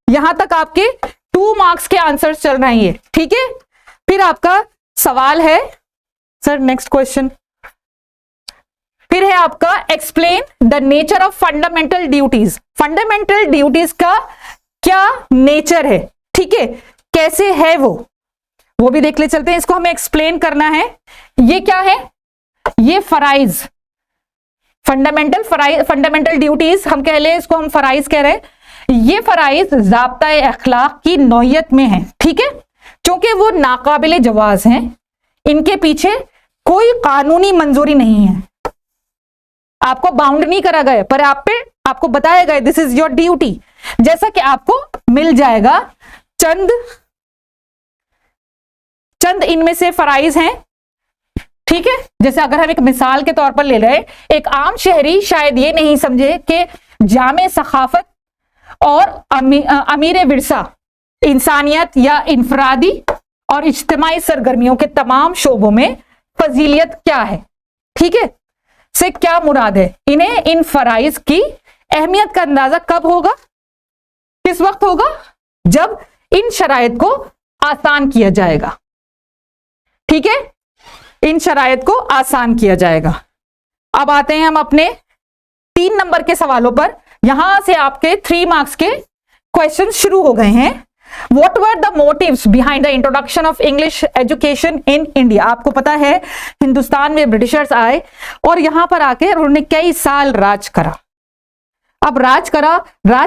यहां तक आपके 2 मार्क्स के आंसर्स चल रहे हैं, ठीक है। फिर आपका सवाल है सर, नेक्स्ट क्वेश्चन। फिर है आपका explain the nature of fundamental duties. Fundamental duties का क्या नेचर है, ठीक है, कैसे है वो भी देख ले चलते हैं। इसको हमें एक्सप्लेन करना है। ये क्या है? ये फराइज, फंडामेंटल ड्यूटीज हम कह ले, इसको हम फराइज कह रहे हैं। ये फराइज ज़ाब्ता-ए अखलाक की नौयत में है, ठीक है, क्योंकि वो नाकाबिले जवाज हैं, इनके पीछे कोई कानूनी मंजूरी नहीं है, आपको बाउंड नहीं करा गया, पर आपको बताया गया दिस इज योर ड्यूटी। जैसा कि आपको मिल जाएगा चंद इनमें से फराइज हैं, ठीक है। जैसे अगर हम एक मिसाल के तौर पर ले रहे हैं, एक आम शहरी शायद ये नहीं समझे कि जामे सखाफत और अमीर विरसा इंसानियत या इनफरादी और इज्तिमाई सरगर्मियों के तमाम शोबों में फजीलियत क्या है, ठीक है, से क्या मुराद है। इन्हें इन फराइज की अहमियत का अंदाजा कब होगा, किस वक्त होगा, जब इन शराइत को आसान किया जाएगा। ठीक है, इन शराइत को आसान किया जाएगा। अब आते हैं हम अपने 3 नंबर के सवालों पर। यहां से आपके 3 मार्क्स के क्वेश्चन शुरू हो गए हैं। What were the motives behind the introduction of English education in India? आपको पता है हिंदुस्तान में ब्रिटिशर्स आए और यहां पर आके उन्होंने कई साल राज करा। अब राज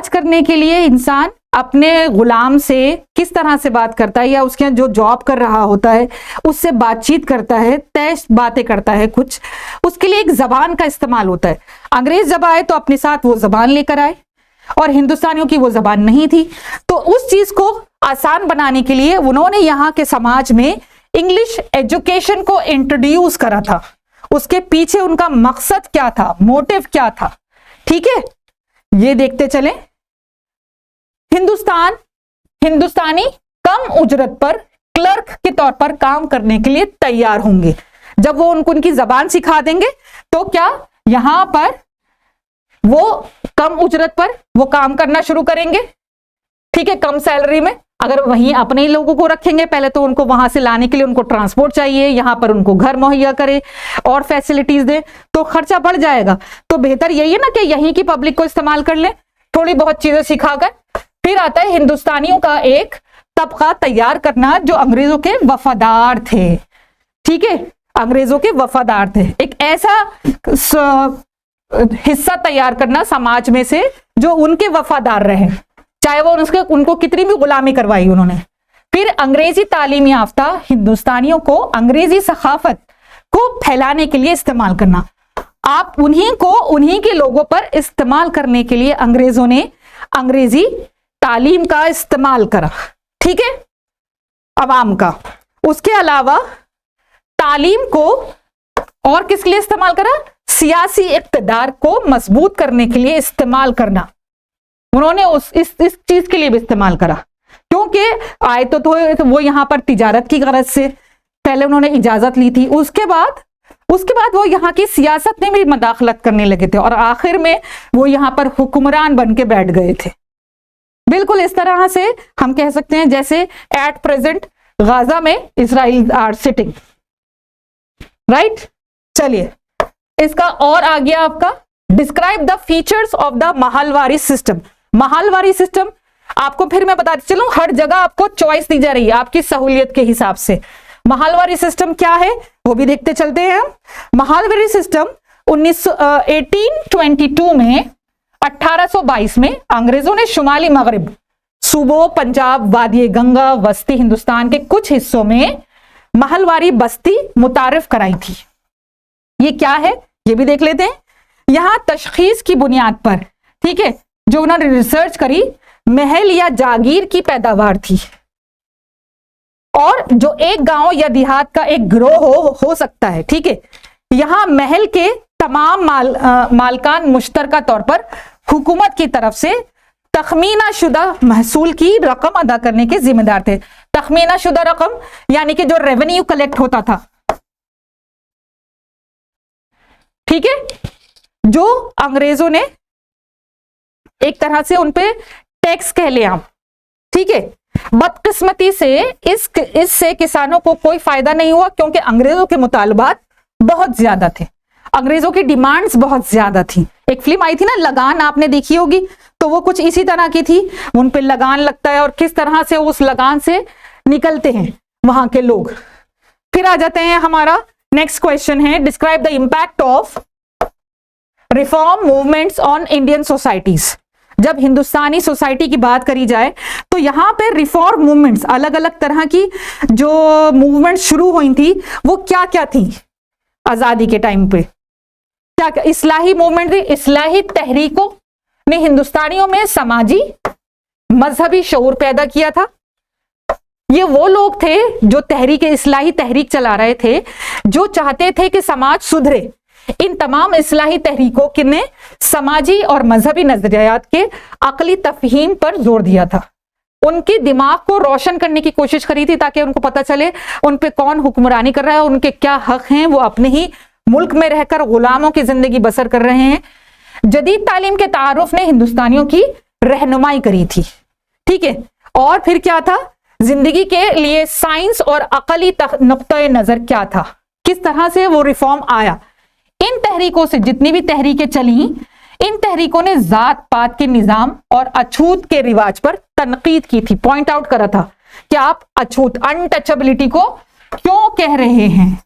करने के लिए इंसान अपने गुलाम से किस तरह से बात करता है, या उसके जो जॉब कर रहा होता है उससे बातचीत करता है, तय बातें करता है कुछ, उसके लिए एक जबान का इस्तेमाल होता है। अंग्रेज जब आए तो अपने साथ वो जबान लेकर आए और हिंदुस्तानियों की वो जबान नहीं थी, तो उस चीज को आसान बनाने के लिए उन्होंने यहाँ के समाज में इंग्लिश एजुकेशन को इंट्रोड्यूस करा था। उसके पीछे उनका मकसद क्या था, मोटिव क्या था, ठीक है, ये देखते चले। हिंदुस्तानी कम उजरत पर क्लर्क के तौर पर काम करने के लिए तैयार होंगे। जब वो उनकी जबान सिखा देंगे तो क्या यहां पर वो कम उजरत पर वो काम करना शुरू करेंगे, ठीक है, कम सैलरी में। अगर वहीं अपने ही लोगों को रखेंगे, पहले तो उनको वहां से लाने के लिए उनको ट्रांसपोर्ट चाहिए, यहां पर उनको घर मुहैया करे और फैसिलिटीज दे, तो खर्चा बढ़ जाएगा। तो बेहतर यही है ना कि यहीं की पब्लिक को इस्तेमाल कर ले, थोड़ी बहुत चीजें सिखाकर। फिर आता है हिंदुस्तानियों का एक तबका तैयार करना जो अंग्रेजों के वफादार थे, ठीक है, अंग्रेजों के वफादार थे। एक ऐसा हिस्सा तैयार करना समाज में से जो उनके वफादार रहे, चाहे वो उनको कितनी भी गुलामी करवाई उन्होंने। फिर अंग्रेजी तालीम याफ्ता हिंदुस्तानियों को अंग्रेजी सखाफत को फैलाने के लिए इस्तेमाल करना। आप उन्हीं के लोगों पर इस्तेमाल करने के लिए अंग्रेजों ने अंग्रेजी तालीम का इस्तेमाल करा, ठीक है, अवाम का। उसके अलावा तालीम को और किसके लिए इस्तेमाल करा, सियासी इक्तदार को मजबूत करने के लिए इस्तेमाल करना। उन्होंने इस चीज के लिए भी इस्तेमाल करा, क्योंकि आए तो वो यहां पर तिजारत की गरज से पहले उन्होंने इजाजत ली थी, उसके बाद वो यहाँ की सियासत में भी मदाखलत करने लगे थे और आखिर में वो यहाँ पर हुक्मरान बन के बैठ गए थे। बिल्कुल इस तरह से हम कह सकते हैं जैसे एट प्रेजेंट गाजा में इजराइल आर सिटिंग, राइट। चलिए इसका और आ गया आपका, describe the features of the Mahalwari system. Mahalwari system आपको फिर मैं बताती चलूं, हर जगह आपको चॉइस दी जा रही है आपकी सहूलियत के हिसाब से। महलवारी सिस्टम क्या है वो भी देखते चलते हैं। महलवारी सिस्टम 1822 में 1822 में अंग्रेजों ने शुमाली मगरिब सूबों पंजाब, वादी गंगा, वस्ती हिंदुस्तान के कुछ हिस्सों में महलवारी बस्ती मुतारिफ कराई थी। ये क्या है ये भी देख लेते हैं। यहां तशखीस की बुनियाद पर, ठीक है, जो उन्होंने रिसर्च करी, महल या जागीर की पैदावार थी और जो एक गांव या देहात का एक गिरोह हो सकता है, ठीक है। यहां महल के तमाम मालकान मुश्तरका तौर पर हुकूमत की तरफ से तखमीना शुदा महसूल की रकम अदा करने के जिम्मेदार थे। तखमीना शुदा रकम यानी कि जो रेवेन्यू कलेक्ट होता था, ठीक है, जो अंग्रेजों ने एक तरह से उनपे टैक्स कह ले आप, ठीक है। बदकिस्मती से इससे किसानों को कोई फायदा नहीं हुआ, क्योंकि अंग्रेजों के मुतालबात बहुत ज्यादा थे, अंग्रेजों की डिमांड्स बहुत ज्यादा थी। एक फिल्म आई थी ना लगान, आपने देखी होगी, तो वो कुछ इसी तरह की थी। उन पे लगान लगता है और किस तरह से उस लगान से निकलते हैं वहां के लोग। फिर आ जाते हैं, हमारा नेक्स्ट क्वेश्चन है, describe the impact of reform movements on Indian societies. जब हिंदुस्तानी सोसाइटी की बात करी जाए तो यहां पे रिफॉर्म मूवमेंट्स, अलग अलग तरह की जो मूवमेंट शुरू हुई थी वो क्या क्या थी आजादी के टाइम पे, क्या क्या इस्लाही मूवमेंट थी। इस्लाही तहरीकों ने हिंदुस्तानियों में समाजी मजहबी शऊर पैदा किया था। ये वो लोग थे जो इस्लाही तहरीक चला रहे थे, जो चाहते थे कि समाज सुधरे। इन तमाम इस्लाही तहरीकों ने समाजी और मजहबी नजरियात के अकली तफहीम पर जोर दिया था। उनके दिमाग को रोशन करने की कोशिश करी थी ताकि उनको पता चले उन पे कौन हुक्मरानी कर रहा है, उनके क्या हक हैं, वो अपने ही मुल्क में रहकर गुलामों की जिंदगी बसर कर रहे हैं जदीद तालीम के तारुफ ने हिंदुस्तानियों की रहनुमाई करी थी, ठीक है। और फिर क्या था, जिंदगी के लिए साइंस और अकली नुक्ते नजर क्या था, किस तरह से वो रिफॉर्म आया। इन तहरीकों से, जितनी भी तहरीकें चली, इन तहरीकों ने जात पात के निजाम और अछूत के रिवाज पर तनकीद की थी, पॉइंट आउट करा था कि आप अछूत, अनटचेबिलिटी को क्यों कह रहे हैं।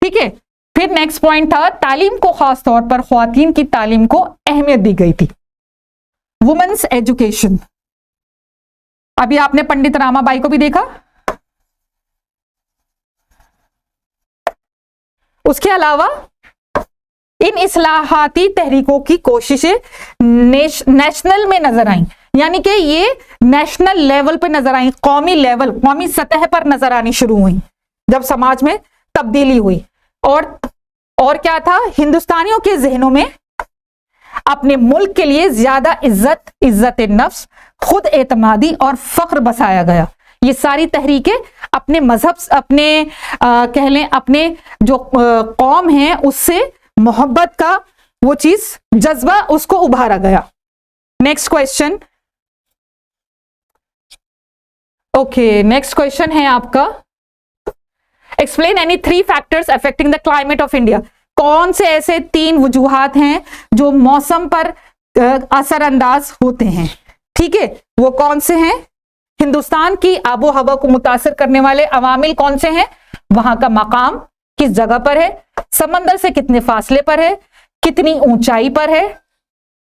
ठीक है। फिर नेक्स्ट पॉइंट था, तालीम को खास तौर पर ख्वातीन की तालीम को अहमियत दी गई थी, वुमेन्स एजुकेशन। अभी आपने पंडित रामाबाई को भी देखा। उसके अलावा इन इस्लाहाती तहरीकों की कोशिशें नेशनल में नजर आई, यानी कि ये नेशनल लेवल पे नजर आई, कौमी लेवल, कौमी सतह पर नजर आनी शुरू हुई जब समाज में तब्दीली हुई। और क्या था, हिंदुस्तानियों के जहनों में अपने मुल्क के लिए ज्यादा इज्जत नफ्स, खुद एतमादी और फख्र बसाया गया। ये सारी तहरीकें अपने मजहब, अपने कह लें अपने जो कौम है उससे मोहब्बत का वो चीज, जज्बा, उसको उभारा गया। Next question, okay, next question है आपका, explain any 3 factors affecting the climate of India. कौन से ऐसे 3 वजूहात हैं जो मौसम पर असरअंदाज होते हैं, ठीक है, वो कौन से हैं। हिंदुस्तान की आबो हवा को मुतासिर करने वाले अवामिल कौन से हैं, वहां का मकाम किस जगह पर है, समंदर से कितने फासले पर है, कितनी ऊंचाई पर है,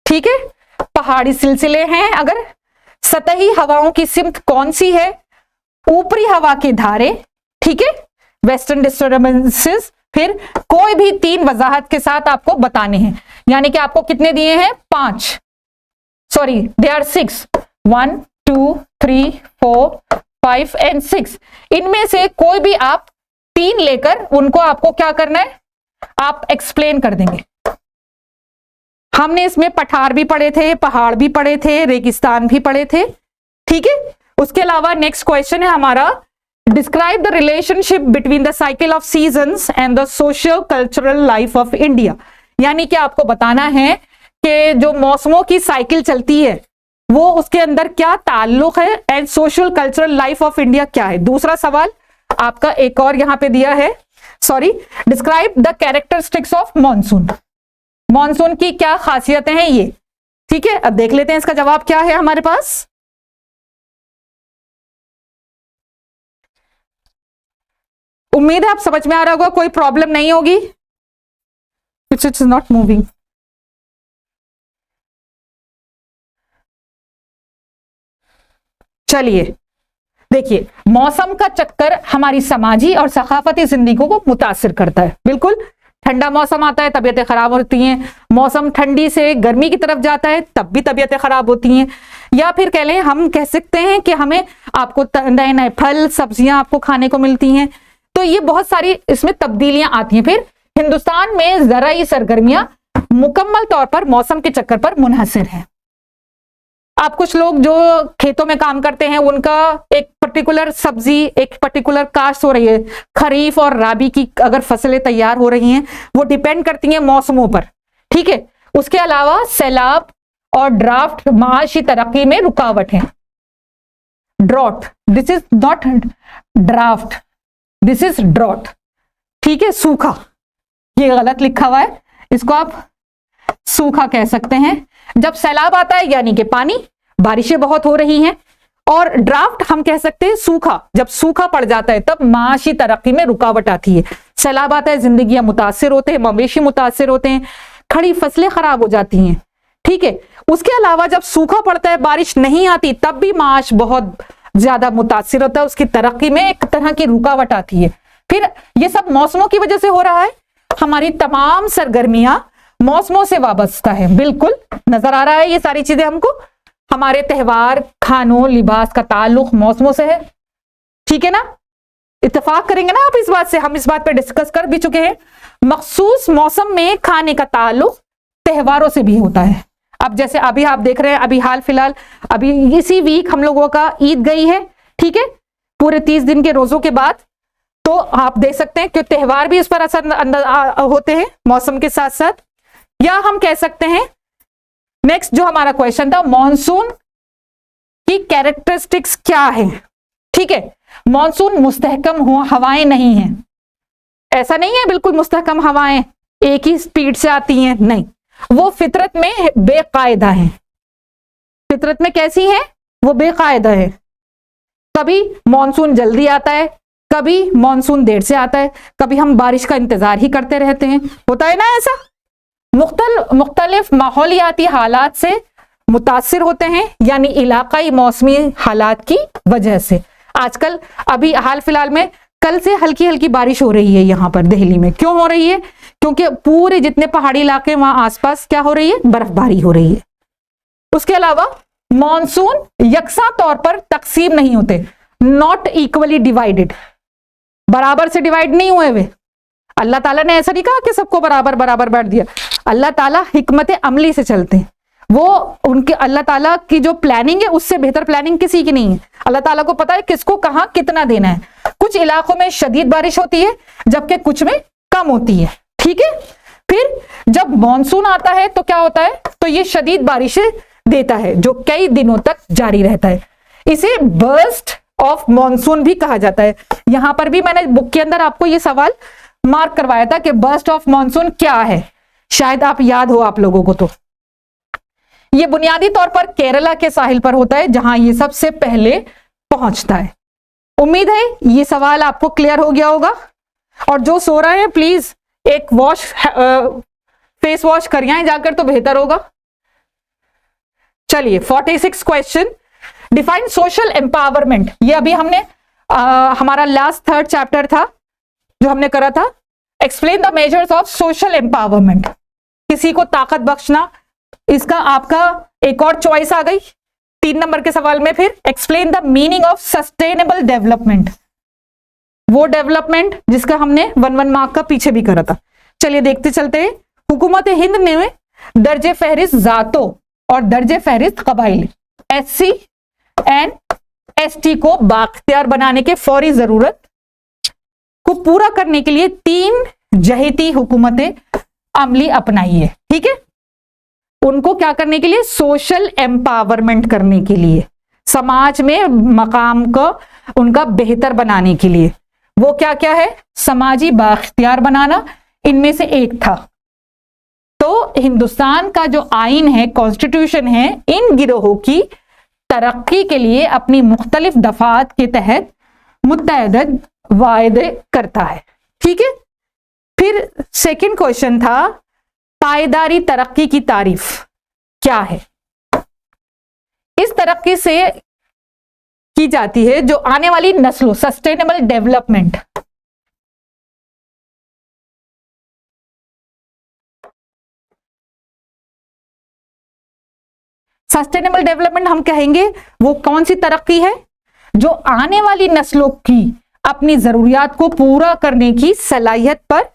ठीक है, पहाड़ी सिलसिले हैं, अगर सतही हवाओं की सिमत कौन सी है, ऊपरी हवा के धारे, ठीक है, वेस्टर्न डिस्टर्बेंसेस। फिर कोई भी 3 वजाहत के साथ आपको बताने हैं, यानी कि आपको कितने दिए हैं, 5, सॉरी दे आर 6, 1 2 3 4 5 एंड 6। इनमें से कोई भी आप 3 लेकर उनको आपको क्या करना है, आप एक्सप्लेन कर देंगे। हमने इसमें पठार भी पढ़े थे, पहाड़ भी पढ़े थे, रेगिस्तान भी पढ़े थे, ठीक है। उसके अलावा नेक्स्ट क्वेश्चन है हमारा, describe the relationship between the cycle of seasons and the socio cultural life of India. यानी कि आपको बताना है कि जो मौसमों की साइकिल चलती है वो उसके अंदर क्या ताल्लुक है, and social cultural life of India क्या है। दूसरा सवाल आपका एक और यहां पे दिया है, sorry, describe the characteristics of monsoon. Monsoon की क्या खासियतें हैं ये, ठीक है। अब देख लेते हैं इसका जवाब क्या है हमारे पास। उम्मीद है आप समझ में आ रहा होगा, कोई प्रॉब्लम नहीं होगी। It's not moving. चलिए देखिए, मौसम का चक्कर हमारी समाजी और सकाफती जिंदगी को मुतासिर करता है। बिल्कुल, ठंडा मौसम आता है तबीयतें खराब होती हैं, मौसम ठंडी से गर्मी की तरफ जाता है तब भी तबीयतें खराब होती हैं। या फिर कह लें, हम कह सकते हैं कि हमें आपको नए नए फल सब्जियां आपको खाने को मिलती हैं, तो ये बहुत सारी इसमें तब्दीलियां आती हैं। फिर हिंदुस्तान में ज़राई सरगर्मियां मुकम्मल तौर पर मौसम के चक्कर पर मुनहसिर हैं। आप कुछ लोग जो खेतों में काम करते हैं, उनका एक पर्टिकुलर सब्जी, एक पर्टिकुलर काश्त हो रही है, खरीफ और राबी की अगर फसलें तैयार हो रही हैं, वो डिपेंड करती हैं मौसमों पर, ठीक है। उसके अलावा सैलाब और ड्राफ्ट माशी तरक्की में रुकावट है। Drought, this is not draft, this is drought, ठीक है, सूखा। ये गलत लिखा हुआ है, इसको आप सूखा कह सकते हैं। जब सैलाब आता है यानी कि पानी, बारिशें बहुत हो रही हैं, और ड्राफ्ट हम कह सकते हैं सूखा, जब सूखा पड़ जाता है तब माशी तरक्की में रुकावट आती है। सैलाब आता है, जिंदगियां मुतासिर होते हैं, मवेशी मुतासिर होते हैं, खड़ी फसलें खराब हो जाती हैं, ठीक है। उसके अलावा जब सूखा पड़ता है, बारिश नहीं आती, तब भी माश बहुत ज्यादा मुतासिर होता है, उसकी तरक्की में एक तरह की रुकावट आती है। फिर ये सब मौसमों की वजह से हो रहा है। हमारी तमाम सरगर्मियां मौसमों से वाबस्ता है। बिल्कुल नजर आ रहा है ये सारी चीजें हमको, हमारे त्योहार, खानों, लिबास का ताल्लुक मौसमों से है, ठीक है ना। इत्तेफाक करेंगे ना आप इस बात से, हम इस बात पे डिस्कस कर भी चुके हैं। मखसूस मौसम में खाने का ताल्लुक त्योहारों से भी होता है। अब जैसे अभी आप देख रहे हैं, अभी हाल फिलहाल अभी इसी वीक हम लोगों का ईद गई है, ठीक है। पूरे 30 दिन के रोजों के बाद तो आप देख सकते हैं कि त्योहार भी इस पर असर होते हैं मौसम के साथ साथ। या हम कह सकते हैं नेक्स्ट जो हमारा क्वेश्चन था, मॉनसून की कैरेक्टरिस्टिक्स क्या है। ठीक है, मॉनसून मुस्तहकम हवाएं नहीं है, ऐसा नहीं है बिल्कुल मुस्तहकम हवाएं एक ही स्पीड से आती हैं, नहीं, वो फितरत में बेकायदा है। फितरत में कैसी है, वो बेकायदा है। कभी मॉनसून जल्दी आता है, कभी मॉनसून देर से आता है, कभी हम बारिश का इंतजार ही करते रहते हैं, होता है ना ऐसा। मुख्तलिफ माहौलियाती हालात से मुतासिर होते हैं, यानी इलाकाई मौसमी हालात की वजह से। आजकल अभी हाल फिलहाल में कल से हल्की हल्की बारिश हो रही है यहाँ पर दिल्ली में। क्यों हो रही है? क्योंकि पूरे जितने पहाड़ी इलाके वहां आसपास क्या हो रही है, बर्फबारी हो रही है। उसके अलावा मॉनसून यकसा तौर पर तकसीम नहीं होते, नॉट इक्वली डिवाइडेड, बराबर से डिवाइड नहीं हुए वे। अल्लाह ताला ने ऐसा नहीं कहा कि सबको बराबर बराबर बांट दिया। अल्लाह ताला हिकमत अमली से चलते हैं, वो उनके अल्लाह ताला की जो प्लानिंग है उससे बेहतर प्लानिंग किसी की नहीं है। अल्लाह ताला को पता है किसको कहां कितना देना है। कुछ इलाकों में शदीद बारिश होती है जबकि कुछ में कम होती है। ठीक है, फिर जब मॉनसून आता है तो क्या होता है, तो ये शदीद बारिशें देता है जो कई दिनों तक जारी रहता है। इसे बर्स्ट ऑफ मॉनसून भी कहा जाता है। यहां पर भी मैंने बुक के अंदर आपको ये सवाल मार्क करवाया था कि बर्स्ट ऑफ मॉनसून क्या है, शायद आप याद हो आप लोगों को। तो ये बुनियादी तौर पर केरला के साहिल पर होता है जहां ये सबसे पहले पहुंचता है। उम्मीद है ये सवाल आपको क्लियर हो गया होगा। और जो सो रहे हैं प्लीज एक फेस वॉश कर आए जाकर तो बेहतर होगा। चलिए 46 क्वेश्चन, डिफाइन सोशल एम्पावरमेंट। ये अभी हमने हमारा लास्ट थर्ड चैप्टर था जो हमने करा था। Explain the measures of social empowerment, किसी को ताकत बख्शना। इसका आपका एक और चॉइस आ गई 3 नंबर के सवाल में। फिर explain the meaning of sustainable development, वो डेवलपमेंट जिसका हमने 1 मार्क का पीछे भी करा था। चलिए देखते चलते हैं। हुकूमत हिंद ने दर्जे फहरिस्त जातों और दर्जे फहरिस्त कबाइल SC एंड ST को बाख्तियार बनाने के फौरी जरूरत को पूरा करने के लिए 3 जहीती हुकूमतें अमली अपनाई है। ठीक है, उनको क्या करने के लिए, सोशल एम्पावरमेंट करने के लिए, समाज में मकाम को उनका बेहतर बनाने के लिए। वो क्या क्या है, समाजी बाख्तियार बनाना इनमें से एक था। तो हिंदुस्तान का जो आइन है, कॉन्स्टिट्यूशन है, इन गिरोहों की तरक्की के लिए अपनी मुख्तलिफ दफात के तहत मुत्तअद्दिद वायदे करता है। ठीक है, फिर सेकंड क्वेश्चन था पायदारी तरक्की की तारीफ क्या है। इस तरक्की से की जाती है जो आने वाली नस्लों, सस्टेनेबल डेवलपमेंट। सस्टेनेबल डेवलपमेंट हम कहेंगे वो कौन सी तरक्की है जो आने वाली नस्लों की अपनी जरूरियात को पूरा करने की सलाहियत पर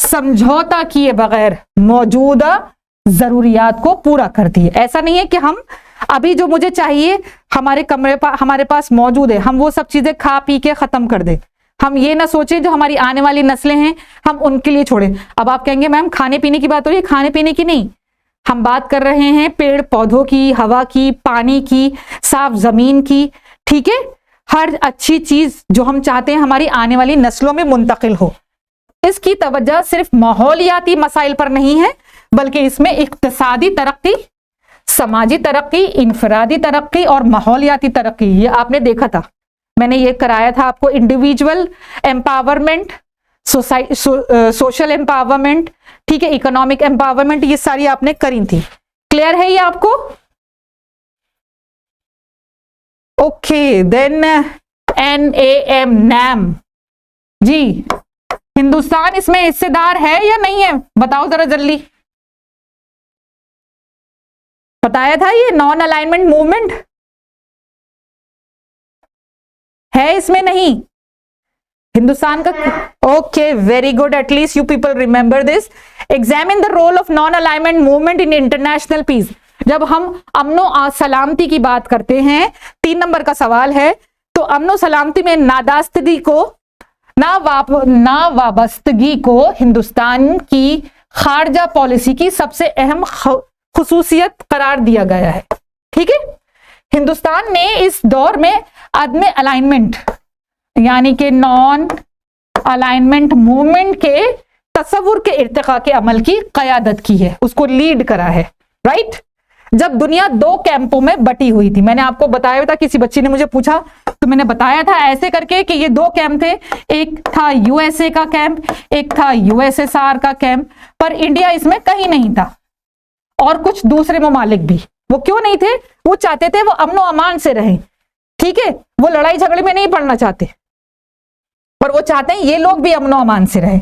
समझौता किए बगैर मौजूदा जरूरियात को पूरा करती है। ऐसा नहीं है कि हम अभी जो मुझे चाहिए हमारे पास मौजूद है, हम वो सब चीजें खा पी के खत्म कर दे। हम ये ना सोचे जो हमारी आने वाली नस्लें हैं हम उनके लिए छोड़े। अब आप कहेंगे मैम खाने पीने की बात हो रही है, खाने पीने की नहीं, हम बात कर रहे हैं पेड़ पौधों की, हवा की, पानी की, साफ जमीन की। ठीक है, हर अच्छी चीज जो हम चाहते हैं हमारी आने वाली नस्लों में मुंतकिल हो। इसकी तवज्जो सिर्फ माहौलियाती मसाइल पर नहीं है बल्कि इसमें इक्तिसादी तरक्की, समाजी तरक्की, इंफरादी तरक्की और माहौलियाती तरक्की, ये आपने देखा था, मैंने ये कराया था आपको। इंडिविजुअल एम्पावरमेंट, सोशल एम्पावरमेंट, ठीक है, इकोनॉमिक एम्पावरमेंट, ये सारी आपने करी थी। क्लियर है ये आपको? ओके, देन NAM, NAM जी, हिंदुस्तान इसमें हिस्सेदार है या नहीं है, बताओ जरा जल्दी। बताया था ये नॉन अलाइनमेंट मूवमेंट है, इसमें नहीं हिंदुस्तान का। Okay, very good, at least you people remember this. Examine the role of non alignment movement in international peace. जब हम अमनो सलामती की बात करते हैं, 3 नंबर का सवाल है, तो अमनो सलामती में नादास्तगी को ना वाबस्तगी को हिंदुस्तान की खारजा पॉलिसी की सबसे अहम खुसूसियत करार दिया गया है। ठीक है, हिंदुस्तान ने इस दौर में अदम अलाइनमेंट यानी कि नॉन अलाइनमेंट मूवमेंट के तस्वुर के इर्तिका के अमल की क़यादत की है, उसको लीड करा है। राइट, जब दुनिया दो कैंपों में बटी हुई थी, मैंने आपको बताया था, किसी बच्ची ने मुझे पूछा तो मैंने बताया था ऐसे करके कि ये दो कैंप थे, एक था यूएसए का कैंप, एक था यूएसएसआर का कैंप, पर इंडिया इसमें कहीं नहीं था। और कुछ दूसरे ममालिक भी, वो क्यों नहीं थे? वो चाहते थे वो अमनो अमान से रहें। ठीक है, वो लड़ाई झगड़े में नहीं पड़ना चाहते, पर वो चाहते हैं ये लोग भी अमनो अमान से रहें।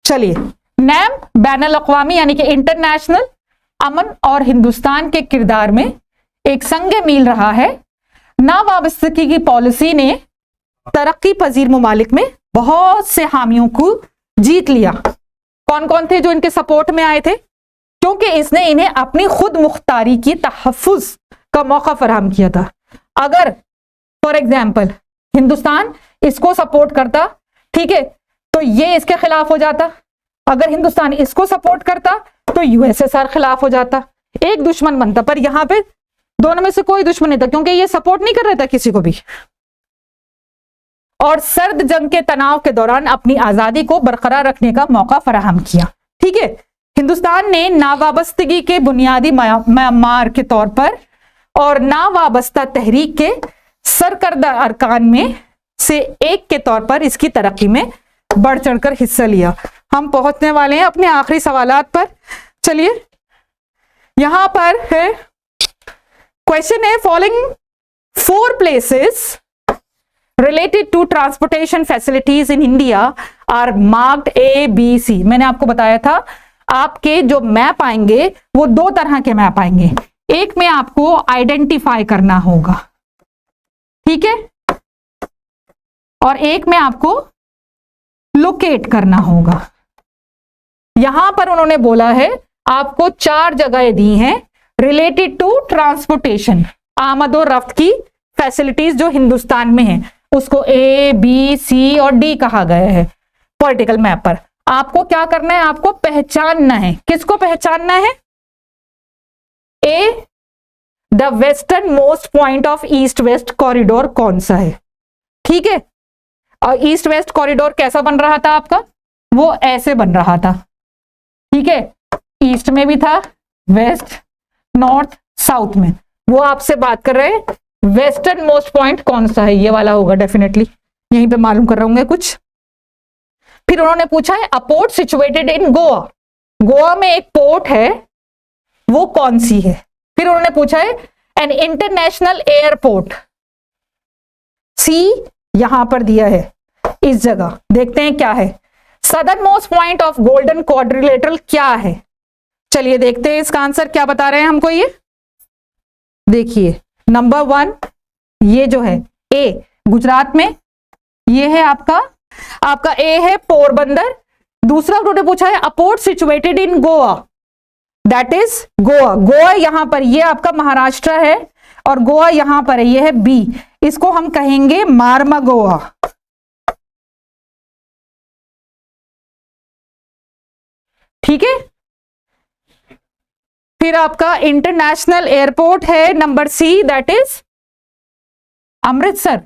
चलिए, नैम बैनुल अक़वामी यानी कि इंटरनेशनल अमन और हिंदुस्तान के किरदार में एक संग मील रहा है। नावाबस्तगी की पॉलिसी ने तरक्की पजीर ममालिक में बहुत से हामियों को जीत लिया। कौन कौन थे जो इनके सपोर्ट में आए थे? क्योंकि इसने इन्हें अपनी खुद मुख्तारी की तहफ़्फ़ुज़ का मौका फराहम किया था। अगर फॉर एग्जाम्पल हिंदुस्तान इसको सपोर्ट करता, ठीक है, तो ये इसके खिलाफ हो जाता। अगर हिंदुस्तान इसको सपोर्ट करता तो यूएसएसआर खिलाफ हो जाता, एक दुश्मन बनता। पर यहां पे दोनों में से कोई दुश्मन नहीं था, क्योंकि ये सपोर्ट नहीं कर रहा था किसी को भी। और सर्द जंग के तनाव के दौरान अपनी आजादी को बरकरार रखने का मौका फराहम किया। ठीक है, हिंदुस्तान ने नावाबस्तगी के बुनियादी मयार के तौर पर और नावाबस्ता तहरीक के सरकर्दा अरकान में से एक के तौर पर इसकी तरक्की में बढ़ चढ़कर हिस्सा लिया। हम पहुंचने वाले हैं अपने आखिरी सवालात पर। चलिए, यहां पर है क्वेश्चन है, following 4 places related to transportation facilities in India are marked ABC। मैंने आपको बताया था आपके जो मैप आएंगे वो 2 तरह के मैप आएंगे। एक में आपको आइडेंटिफाई करना होगा, ठीक है, और एक में आपको लोकेट करना होगा। यहां पर उन्होंने बोला है आपको 4 जगहें दी हैं रिलेटेड टू ट्रांसपोर्टेशन, आमद और रफ्त की फैसिलिटीज जो हिंदुस्तान में है, उसको A, B, C और D कहा गया है पॉलिटिकल मैप पर। आपको क्या करना है? आपको पहचानना है। किसको पहचानना है? A, the western most point of east west corridor कौन सा है? ठीक है, और ईस्ट वेस्ट कॉरिडोर कैसा बन रहा था आपका? वो ऐसे बन रहा था। ठीक है, ईस्ट में भी था, वेस्ट, नॉर्थ, साउथ में। वो आपसे बात कर रहे हैं वेस्टर्न मोस्ट पॉइंट कौन सा है, ये वाला होगा डेफिनेटली। यहीं पे मालूम कर रहा हूँ कुछ। फिर उन्होंने पूछा है a port situated in Goa, Goa में एक पोर्ट है, वो कौन सी है? फिर उन्होंने पूछा है एन इंटरनेशनल एयरपोर्ट, सी यहां पर दिया है इस जगह। देखते हैं क्या है। Southern most point of golden quadrilateral क्या है? चलिए देखते हैं इसका आंसर क्या बता रहे हैं हमको। ये देखिए, नंबर 1 ये जो है ए गुजरात में, ये है आपका ए है पोरबंदर। दूसरा उन्होंने पूछा है a port situated in Goa, that is Goa. Goa यहां पर, ये आपका महाराष्ट्र है और गोवा यहां पर है, ये है बी। इसको हम कहेंगे मार्मा गोवा। ठीक है, फिर आपका इंटरनेशनल एयरपोर्ट है number C, that is Amritsar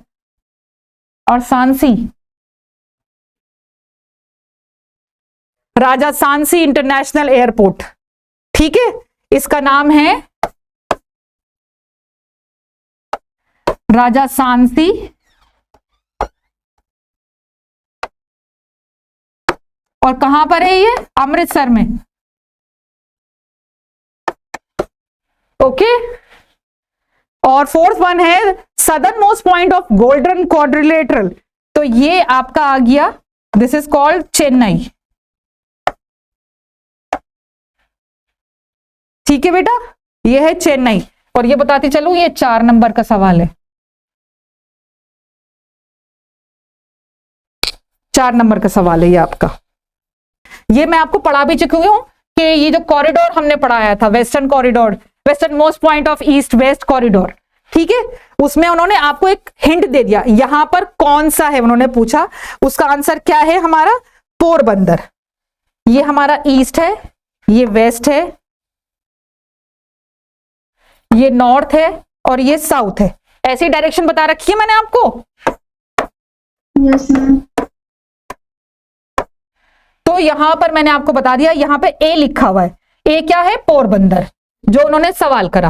और सांसी, राजा सांसी इंटरनेशनल एयरपोर्ट। ठीक है, इसका नाम है राजा सांसी और कहां पर है ये? अमृतसर में। ओके, और फोर्थ वन है southern most point of golden quadrilateral, तो ये आपका आ गया, दिस इज कॉल्ड चेन्नई। ठीक है बेटा, ये है चेन्नई। और ये बताती चलूं, ये 4 नंबर का सवाल है, 4 नंबर का सवाल है ये आपका। ये मैं आपको पढ़ा भी चुकी हूं कि ये जो कॉरिडोर हमने पढ़ाया था, western corridor, western most point of east west corridor, ठीक है, उसमें उन्होंने आपको एक हिंट दे दिया, यहां पर कौन सा है उन्होंने पूछा, उसका आंसर क्या है हमारा, पोरबंदर। ये हमारा ईस्ट है, ये वेस्ट है, ये नॉर्थ है और ये साउथ है। ऐसी डायरेक्शन बता रखी है मैंने आपको। Yes ma'am. तो यहां पर मैंने आपको बता दिया, यहां पे ए लिखा हुआ है, ए क्या है, पोरबंदर, जो उन्होंने सवाल करा।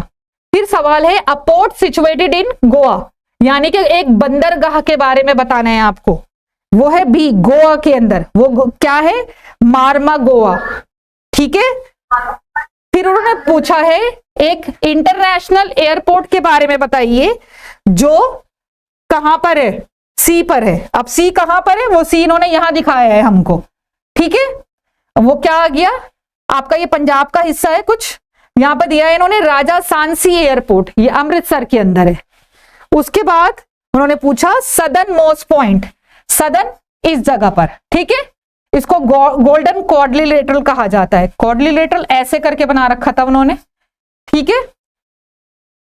फिर सवाल है a port situated in Goa, यानी कि एक बंदरगाह के बारे में बताना है आपको, वो है बी, गोवा के अंदर, वो क्या है, मार्मा गोवा, ठीक है। फिर उन्होंने पूछा है एक इंटरनेशनल एयरपोर्ट के बारे में बताइए जो कहां पर है, सी पर है। अब सी कहां पर है, वो सी इन्होंने यहां दिखाया है हमको, ठीक है। वो क्या आ गया आपका, ये पंजाब का हिस्सा है कुछ, यहां पर दिया है इन्होंने राजा सांसी एयरपोर्ट, ये अमृतसर के अंदर है। उसके बाद उन्होंने पूछा सदर्न मोस्ट पॉइंट, सदर्न इस जगह पर, ठीक है, इसको गोल्डन क्वाड्रिलेटरल कहा जाता है। क्वाड्रिलेटरल ऐसे करके बना रखा था उन्होंने, ठीक है।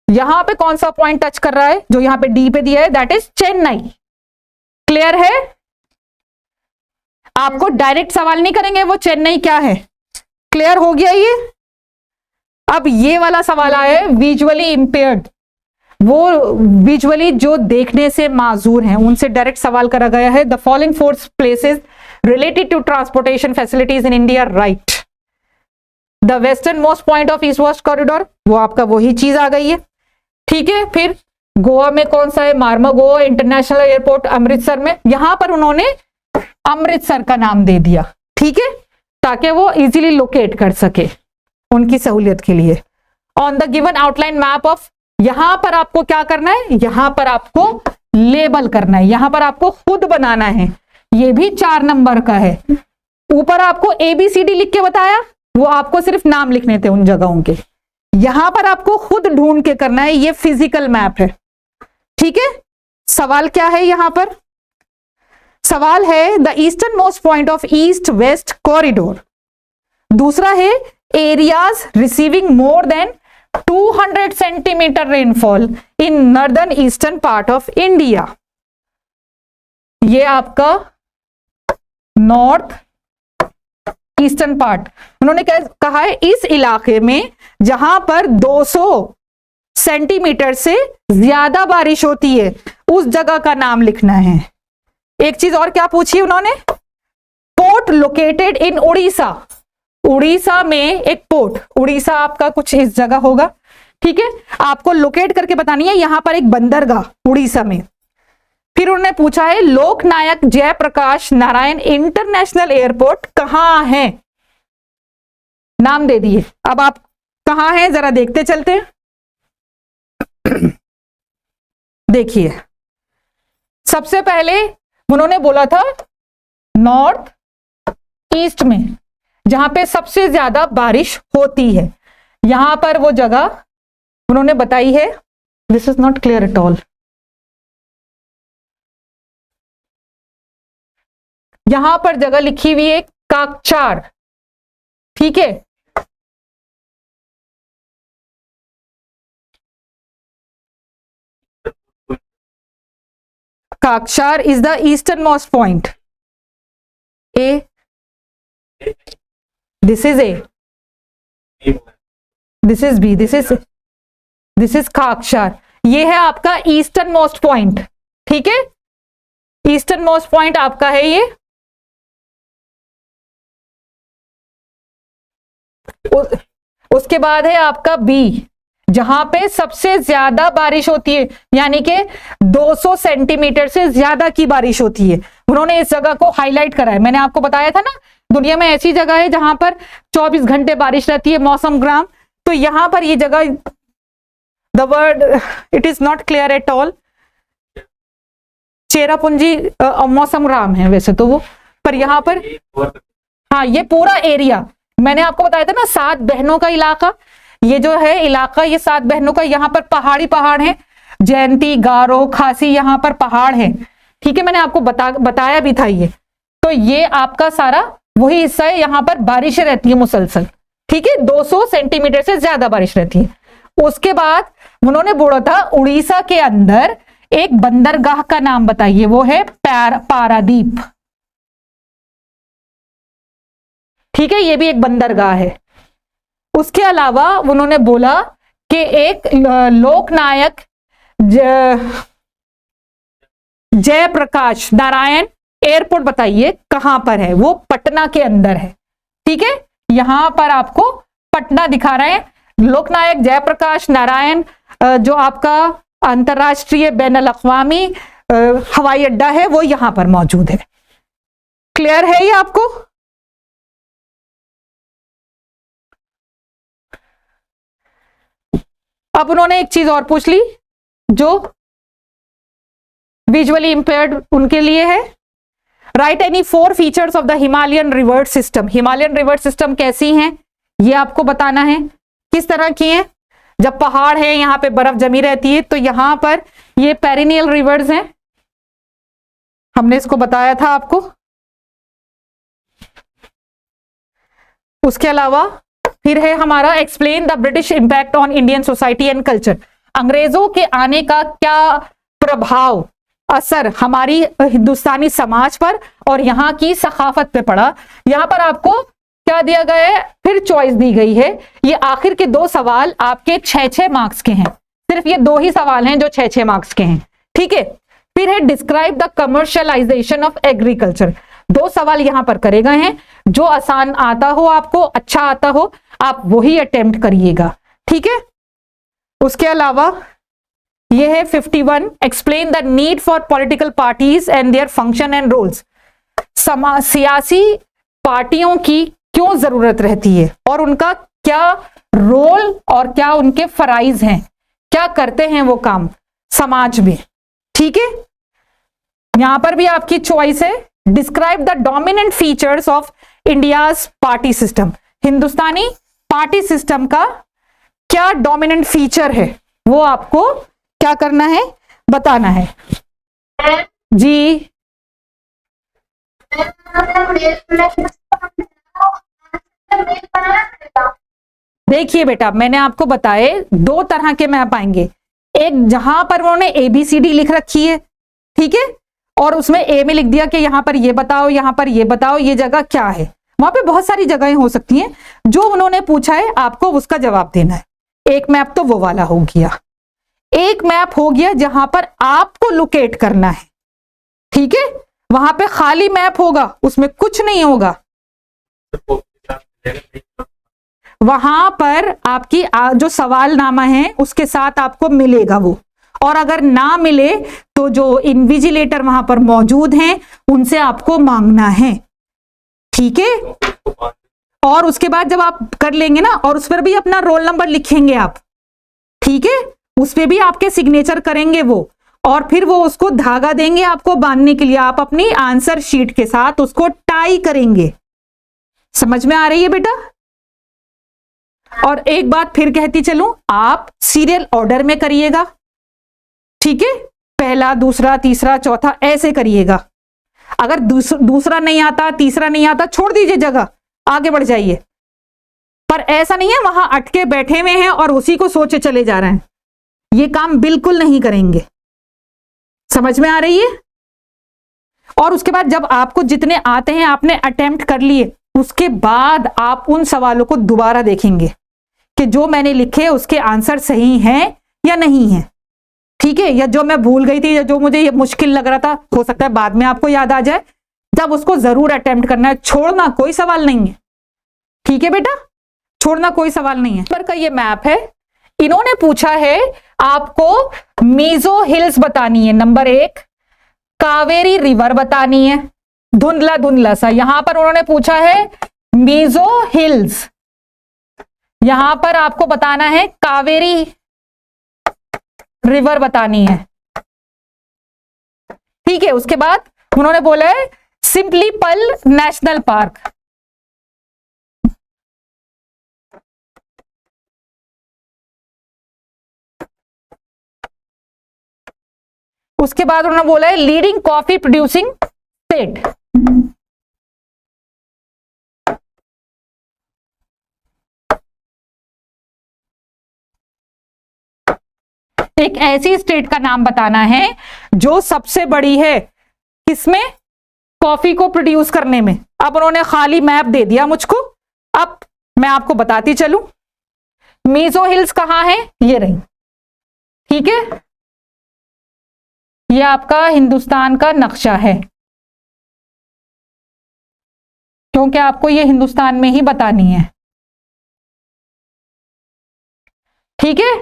यहां पे कौन सा पॉइंट टच कर रहा है, जो यहां पे डी पे दिया है, दैट इज चेन्नई। क्लियर है, आपको डायरेक्ट सवाल नहीं करेंगे वो चेन्नई क्या है, क्लियर हो गया ये। अब ये वाला सवाल आया है विजुअली इंपेयर्ड, वो विजुअली जो देखने से माजूर हैं उनसे डायरेक्ट सवाल करा गया है। The following 4 places related to transportation facilities in India, right. The western most point of east west corridor, वो आपका वही चीज आ गई है, ठीक है। फिर गोवा में कौन सा है, मार्मा गोवा इंटरनेशनल एयरपोर्ट अमृतसर में, यहां पर उन्होंने अमृतसर का नाम दे दिया, ठीक है, ताकि वो इजीली लोकेट कर सके उनकी सहूलियत के लिए। On the given outline map of, यहां पर आपको क्या करना है, यहां पर आपको लेबल करना है, यहां पर आपको खुद बनाना है। ये भी 4 नंबर का है। ऊपर आपको ABCD लिख के बताया, वो आपको सिर्फ नाम लिखने थे उन जगहों के, यहां पर आपको खुद ढूंढ के करना है। ये फिजिकल मैप है, ठीक है। सवाल क्या है यहां पर, सवाल है the eastern most point of east west corridor. दूसरा है areas receiving more than 200 centimetre rainfall in northern eastern part of India. ये आपका नॉर्थ ईस्टर्न पार्ट, उन्होंने क्या कहा है, इस इलाके में जहां पर 200 सेंटीमीटर से ज्यादा बारिश होती है उस जगह का नाम लिखना है। एक चीज और क्या पूछी उन्होंने, port located in Orissa, Orissa में एक पोर्ट, उड़ीसा आपका कुछ इस जगह होगा, ठीक है, आपको लोकेट करके बतानी है, यहां पर एक बंदरगाह उड़ीसा में। फिर उन्होंने पूछा है लोकनायक जयप्रकाश नारायण इंटरनेशनल एयरपोर्ट कहां है, नाम दे दिए। अब आप कहां हैं जरा देखते चलते हैं। देखिए सबसे पहले उन्होंने बोला था नॉर्थ ईस्ट में, जहां पे सबसे ज्यादा बारिश होती है, यहां पर वो जगह उन्होंने बताई है। This is not clear at all. यहां पर जगह लिखी हुई है काकचार, ठीक है, Kakchar is the eastern most point. A, this is A, this is B, this is Kakchar. ये है आपका ईस्टर्न मोस्ट पॉइंट, ठीक है, ईस्टर्न मोस्ट पॉइंट आपका है ये। उसके बाद है आपका बी, जहां पे सबसे ज्यादा बारिश होती है, यानी कि 200 सेंटीमीटर से ज्यादा की बारिश होती है। उन्होंने इस जगह को हाईलाइट करा है। मैंने आपको बताया था ना, दुनिया में ऐसी जगह है जहां पर 24 घंटे बारिश रहती है, मौसम ग्राम। तो यहां पर ये जगह, the word it is not clear at all, Cherrapunji मौसम ग्राम है वैसे तो वो, पर यहां पर हाँ ये पूरा एरिया मैंने आपको बताया था ना, 7 बहनों का इलाका, ये जो है इलाका, ये 7 बहनों का, यहाँ पर पहाड़ी पहाड़ है, जयंती, गारो, खासी, यहाँ पर पहाड़ है, ठीक है, मैंने आपको बताया भी था ये। तो ये आपका सारा वही हिस्सा है, यहाँ पर बारिशें रहती है मुसलसल, ठीक है, 200 सेंटीमीटर से ज्यादा बारिश रहती है। उसके बाद उन्होंने बोला था उड़ीसा के अंदर एक बंदरगाह का नाम बताइए, वो है पारादीप। ठीक है, ये भी एक बंदरगाह है। उसके अलावा उन्होंने बोला कि एक लोकनायक जयप्रकाश नारायण एयरपोर्ट बताइए कहां पर है, वो पटना के अंदर है। ठीक है, यहां पर आपको पटना दिखा रहे हैं। लोकनायक जयप्रकाश नारायण जो आपका अंतरराष्ट्रीय बैनुल अक़वामी हवाई अड्डा है, वो यहां पर मौजूद है। क्लियर है ये आपको? अब उन्होंने एक चीज और पूछ ली जो विजुअली इंपेयर्ड उनके लिए है। Right any 4 features of the Himalayan river system. Himalayan river system कैसी हैं ये आपको बताना है। किस तरह की हैं? जब पहाड़ है, यहां पे बर्फ जमी रहती है, तो यहां पर ये पेरिनियल रिवर्स हैं, हमने इसको बताया था आपको। उसके अलावा फिर है हमारा explain the British impact on Indian society and culture. अंग्रेजों के आने का क्या प्रभाव, असर हमारी हिंदुस्तानी समाज पर और यहाँ की सखाफत पे पड़ा। यहां पर आपको क्या दिया गया है, फिर चॉइस दी गई है। ये आखिर के 2 सवाल आपके 6-6 मार्क्स के हैं। सिर्फ ये 2 ही सवाल हैं जो 6-6 मार्क्स के हैं। ठीक है, फिर है describe the commercialisation of agriculture. 2 सवाल यहां पर करे गए हैं। जो आसान आता हो, आपको अच्छा आता हो, आप वही अटेम्प्ट करिएगा। ठीक है, उसके अलावा ये है 51 explain the need for political parties and their function and roles. सियासी पार्टियों की क्यों जरूरत रहती है और उनका क्या रोल और क्या उनके फराइज हैं, क्या करते हैं वो काम समाज में। ठीक है, यहां पर भी आपकी चॉइस है describe the dominant features of India's party system. Hindustani party system का क्या डोमिनेंट फीचर है, वो आपको क्या करना है, बताना है। जी देखिए बेटा, मैंने आपको बताए 2 तरह के मैप आएंगे। एक जहां पर उन्होंने ABCD लिख रखी है, ठीक है, और उसमें ए में लिख दिया कि यहां पर ये बताओ, यहां पर ये बताओ, ये जगह क्या है। वहां पे बहुत सारी जगहें हो सकती हैं। जो उन्होंने पूछा है आपको उसका जवाब देना है। एक मैप तो वो वाला हो गया। एक मैप हो गया जहां पर आपको लोकेट करना है। ठीक है, वहां पे खाली मैप होगा, उसमें कुछ नहीं होगा। वहां पर आपकी जो सवालनामा है उसके साथ आपको मिलेगा वो, और अगर ना मिले तो जो इन्विजिलेटर वहां पर मौजूद हैं उनसे आपको मांगना है। ठीक है, और उसके बाद जब आप कर लेंगे ना, और उस पर भी अपना रोल नंबर लिखेंगे आप। ठीक है, उस पर भी आपके सिग्नेचर करेंगे वो, और फिर वो उसको धागा देंगे आपको बांधने के लिए। आप अपनी आंसर शीट के साथ उसको टाई करेंगे। समझ में आ रही है बेटा? और एक बात फिर कहती चलूं, आप सीरियल ऑर्डर में करिएगा। ठीक है, पहला, दूसरा, तीसरा, चौथा ऐसे करिएगा। अगर दूसरा नहीं आता, तीसरा नहीं आता, छोड़ दीजिए जगह, आगे बढ़ जाइए। पर ऐसा नहीं है वहां अटके बैठे हुए हैं और उसी को सोचे चले जा रहे हैं। ये काम बिल्कुल नहीं करेंगे। समझ में आ रही है? और उसके बाद जब आपको जितने आते हैं आपने अटेम्प्ट कर लिए, उसके बाद आप उन सवालों को दोबारा देखेंगे कि जो मैंने लिखे उसके आंसर सही हैं या नहीं है। ठीक है, या जो मैं भूल गई थी या जो मुझे ये मुश्किल लग रहा था, हो सकता है बाद में आपको याद आ जाए, जब उसको जरूर अटेम्प्ट करना है। छोड़ना कोई सवाल नहीं है। ठीक है बेटा, छोड़ना कोई सवाल नहीं है। पर का ये मैप है, इन्होंने पूछा है आपको मीजो हिल्स बतानी है, नंबर 1, कावेरी रिवर बतानी है, धुंधला धुंधला सा। यहां पर उन्होंने पूछा है मीजो हिल्स, यहां पर आपको बताना है कावेरी रिवर बतानी है। ठीक है, उसके बाद उन्होंने बोला है सिंपलीपल नेशनल पार्क। उसके बाद उन्होंने बोला है लीडिंग कॉफी प्रोड्यूसिंग स्टेट। एक ऐसी स्टेट का नाम बताना है जो सबसे बड़ी है किसमें, कॉफी को प्रोड्यूस करने में। अब उन्होंने खाली मैप दे दिया मुझको, अब मैं आपको बताती चलूं। मीजो हिल्स कहां है, ये रही, ठीक है, ये आपका हिंदुस्तान का नक्शा है, क्योंकि आपको ये हिंदुस्तान में ही बतानी है, ठीक है।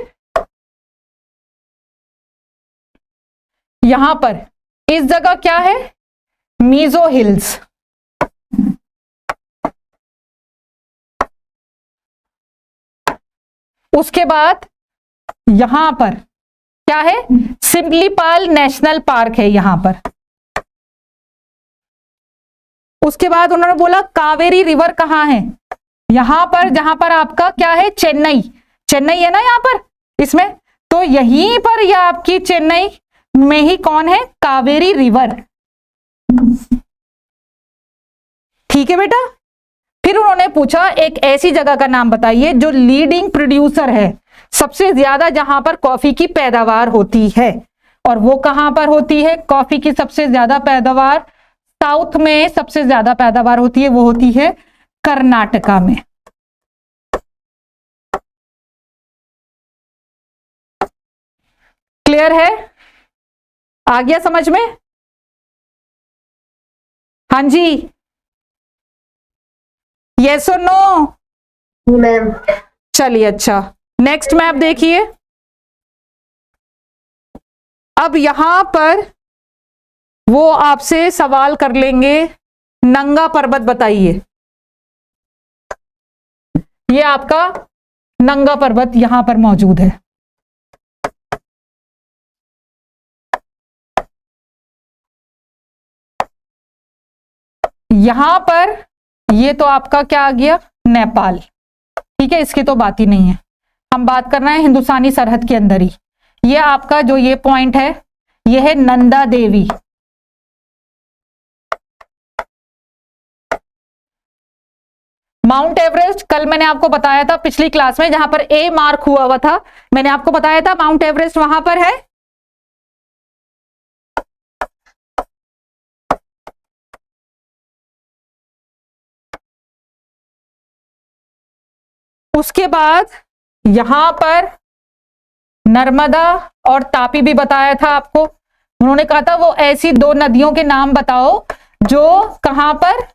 यहां पर इस जगह क्या है, मीजो हिल्स। उसके बाद यहां पर क्या है, सिमलीपाल नेशनल पार्क है यहां पर। उसके बाद उन्होंने बोला कावेरी रिवर कहां है, यहां पर, जहां पर आपका क्या है, चेन्नई, चेन्नई है ना यहां पर इसमें, तो यहीं पर यह आपकी चेन्नई में ही कौन है, कावेरी रिवर, ठीक है बेटा। फिर उन्होंने पूछा एक ऐसी जगह का नाम बताइए जो लीडिंग प्रोड्यूसर है, सबसे ज्यादा जहां पर कॉफी की पैदावार होती है, और वो कहां पर होती है, कॉफी की सबसे ज्यादा पैदावार साउथ में, सबसे ज्यादा पैदावार होती है, वो होती है कर्नाटका में। क्लियर है, आ गया समझ में, हाँ जी, यस और नो मैम। चलिए अच्छा, नेक्स्ट मैप देखिए। अब यहां पर वो आपसे सवाल कर लेंगे, नंगा पर्वत बताइए, ये आपका नंगा पर्वत यहां पर मौजूद है। यहां पर ये तो आपका क्या आ गया, नेपाल, ठीक है, इसकी तो बात ही नहीं है, हम बात करना है हिंदुस्तानी सरहद के अंदर ही। ये आपका जो ये पॉइंट है, ये है नंदा देवी, माउंट एवरेस्ट कल मैंने आपको बताया था पिछली क्लास में, जहां पर ए मार्क हुआ था, मैंने आपको बताया था माउंट एवरेस्ट वहां पर है। उसके बाद यहां पर नर्मदा और तापी भी बताया था आपको, उन्होंने कहा था वो ऐसी दो नदियों के नाम बताओ जो कहां पर,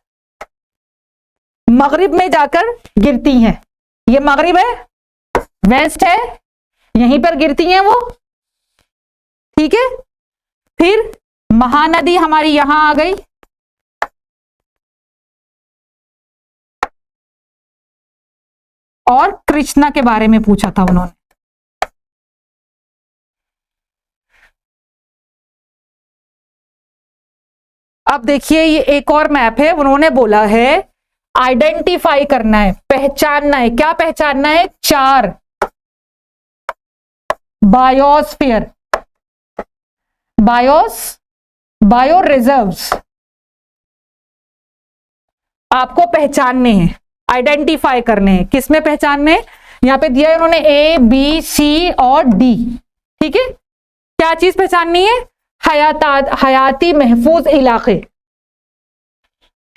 मगरिब में जाकर गिरती हैं, ये मगरिब है, वेस्ट है, यहीं पर गिरती हैं वो, ठीक है। फिर महानदी हमारी यहां आ गई, और कृष्णा के बारे में पूछा था उन्होंने। अब देखिए ये एक और मैप है, उन्होंने बोला है आइडेंटिफाई करना है, पहचानना है, क्या पहचानना है, 4 बायोस्फीयर, बायो रिजर्व्स आपको पहचानने हैं, आइडेंटिफाई करने हैं, किसमें पहचानने हैं, यहां पे दिया है उन्होंने ए बी सी और डी, ठीक है। क्या चीज पहचाननी है, हयाती महफूज इलाके,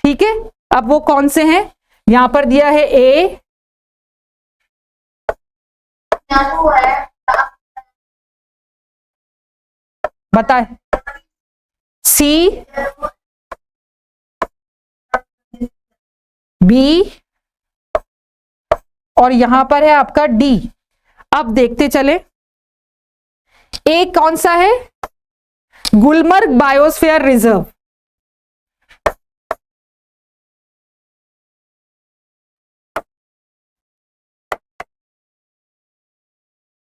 ठीक है। अब वो कौन से हैं, यहां पर दिया है ए, बताए, सी, बी, और यहां पर है आपका डी। अब देखते चले, ए कौन सा है, Gulmarg biosphere reserve,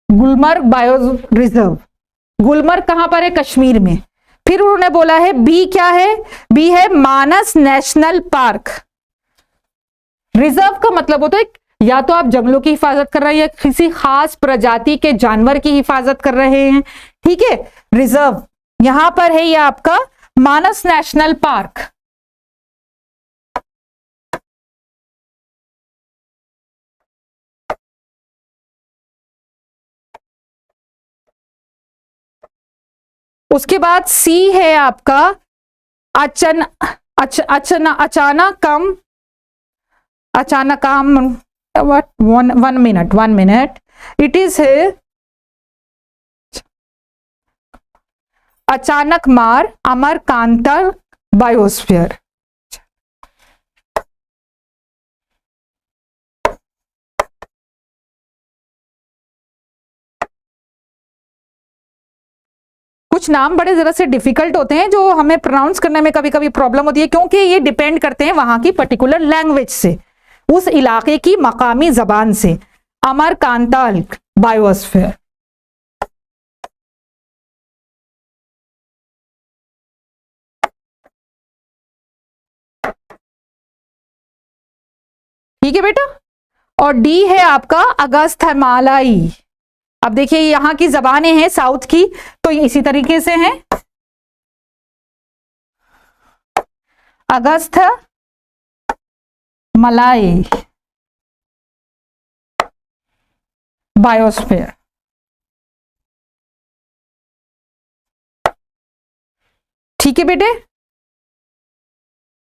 Gulmarg bio reserve, Gulmarg कहां पर है, कश्मीर में। फिर उन्होंने बोला है बी क्या है, बी है मानस नेशनल पार्क। रिजर्व का मतलब होता है या तो आप जंगलों की हिफाजत कर रहे हैं या किसी खास प्रजाति के जानवर की हिफाजत कर रहे हैं, ठीक है। रिजर्व यहां पर है ये आपका मानस नेशनल पार्क, उसके बाद सी है आपका अचानकम, what, one minute, it is है अचानक मार अमरकांता बायोस्फीयर। कुछ नाम बड़े जरा से डिफिकल्ट होते हैं जो हमें प्रोनाउंस करने में कभी कभी प्रॉब्लम होती है, क्योंकि ये डिपेंड करते हैं वहां की पर्टिकुलर लैंग्वेज से, उस इलाके की मकामी जबान से। अमरकांतल बायोस्फीयर। ठीक है बेटा। और डी है आपका अगस्थमालाई। अब देखिए यहां की जबानें हैं साउथ की, तो इसी तरीके से हैं। अगस्थ मलाई बायोस्फीयर। ठीक है बेटे।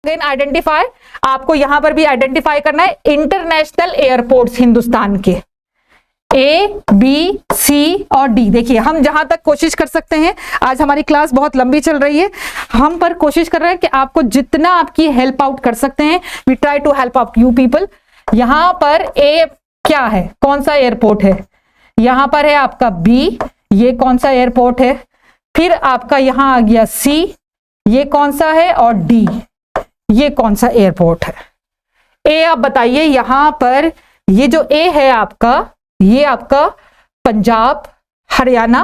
देन आइडेंटिफाई, आपको यहां पर भी आइडेंटिफाई करना है इंटरनेशनल एयरपोर्ट्स हिंदुस्तान के, ए बी सी और डी। देखिए हम जहां तक कोशिश कर सकते हैं, आज हमारी क्लास बहुत लंबी चल रही है, हम पर कोशिश कर रहे हैं कि आपको जितना आपकी हेल्प आउट कर सकते हैं, we try to help out you people. यहां पर ए क्या है, कौन सा एयरपोर्ट है, यहां पर है आपका बी, ये कौन सा एयरपोर्ट है, फिर आपका यहां आ गया सी, ये कौन सा है, और डी ये कौन सा एयरपोर्ट है। ए आप बताइए, यहां पर ये जो ए है आपका, ये आपका पंजाब हरियाणा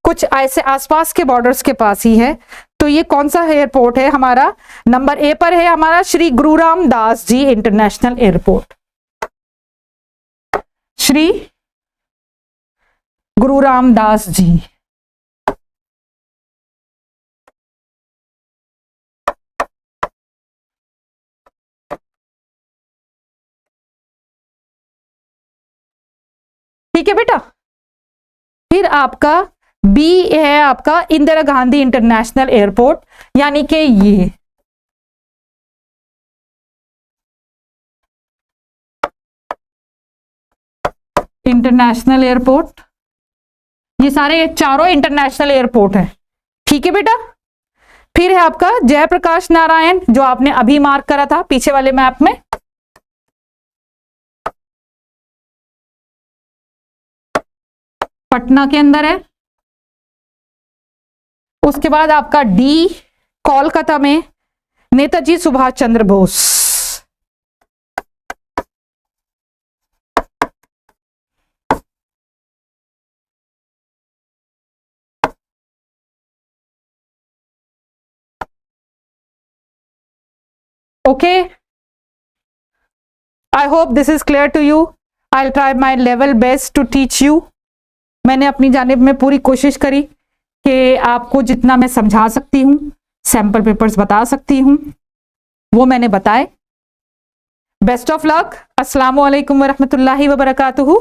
कुछ ऐसे आसपास के बॉर्डर्स के पास ही है, तो ये कौन सा एयरपोर्ट है हमारा, नंबर ए पर है हमारा श्री गुरु रामदास जी इंटरनेशनल एयरपोर्ट। श्री गुरु रामदास जी। ठीक है बेटा। फिर आपका बी है आपका इंदिरा गांधी इंटरनेशनल एयरपोर्ट, यानी कि ये इंटरनेशनल एयरपोर्ट, ये सारे चारों इंटरनेशनल एयरपोर्ट हैं। ठीक है बेटा। फिर है आपका जयप्रकाश नारायण, जो आपने अभी मार्क करा था पीछे वाले मैप में, पटना के अंदर है। उसके बाद आपका डी कोलकाता में Netaji Subhash Chandra Bose. Okay, I hope this is clear to you. I will try my level best to teach you. मैंने अपनी जानिब में पूरी कोशिश करी कि आपको जितना मैं समझा सकती हूँ, सैंपल पेपर्स बता सकती हूँ, वो मैंने बताए। Best of luck. अस्सलामु अलैकुम वरहमतुल्लाहि वबरकातुहू।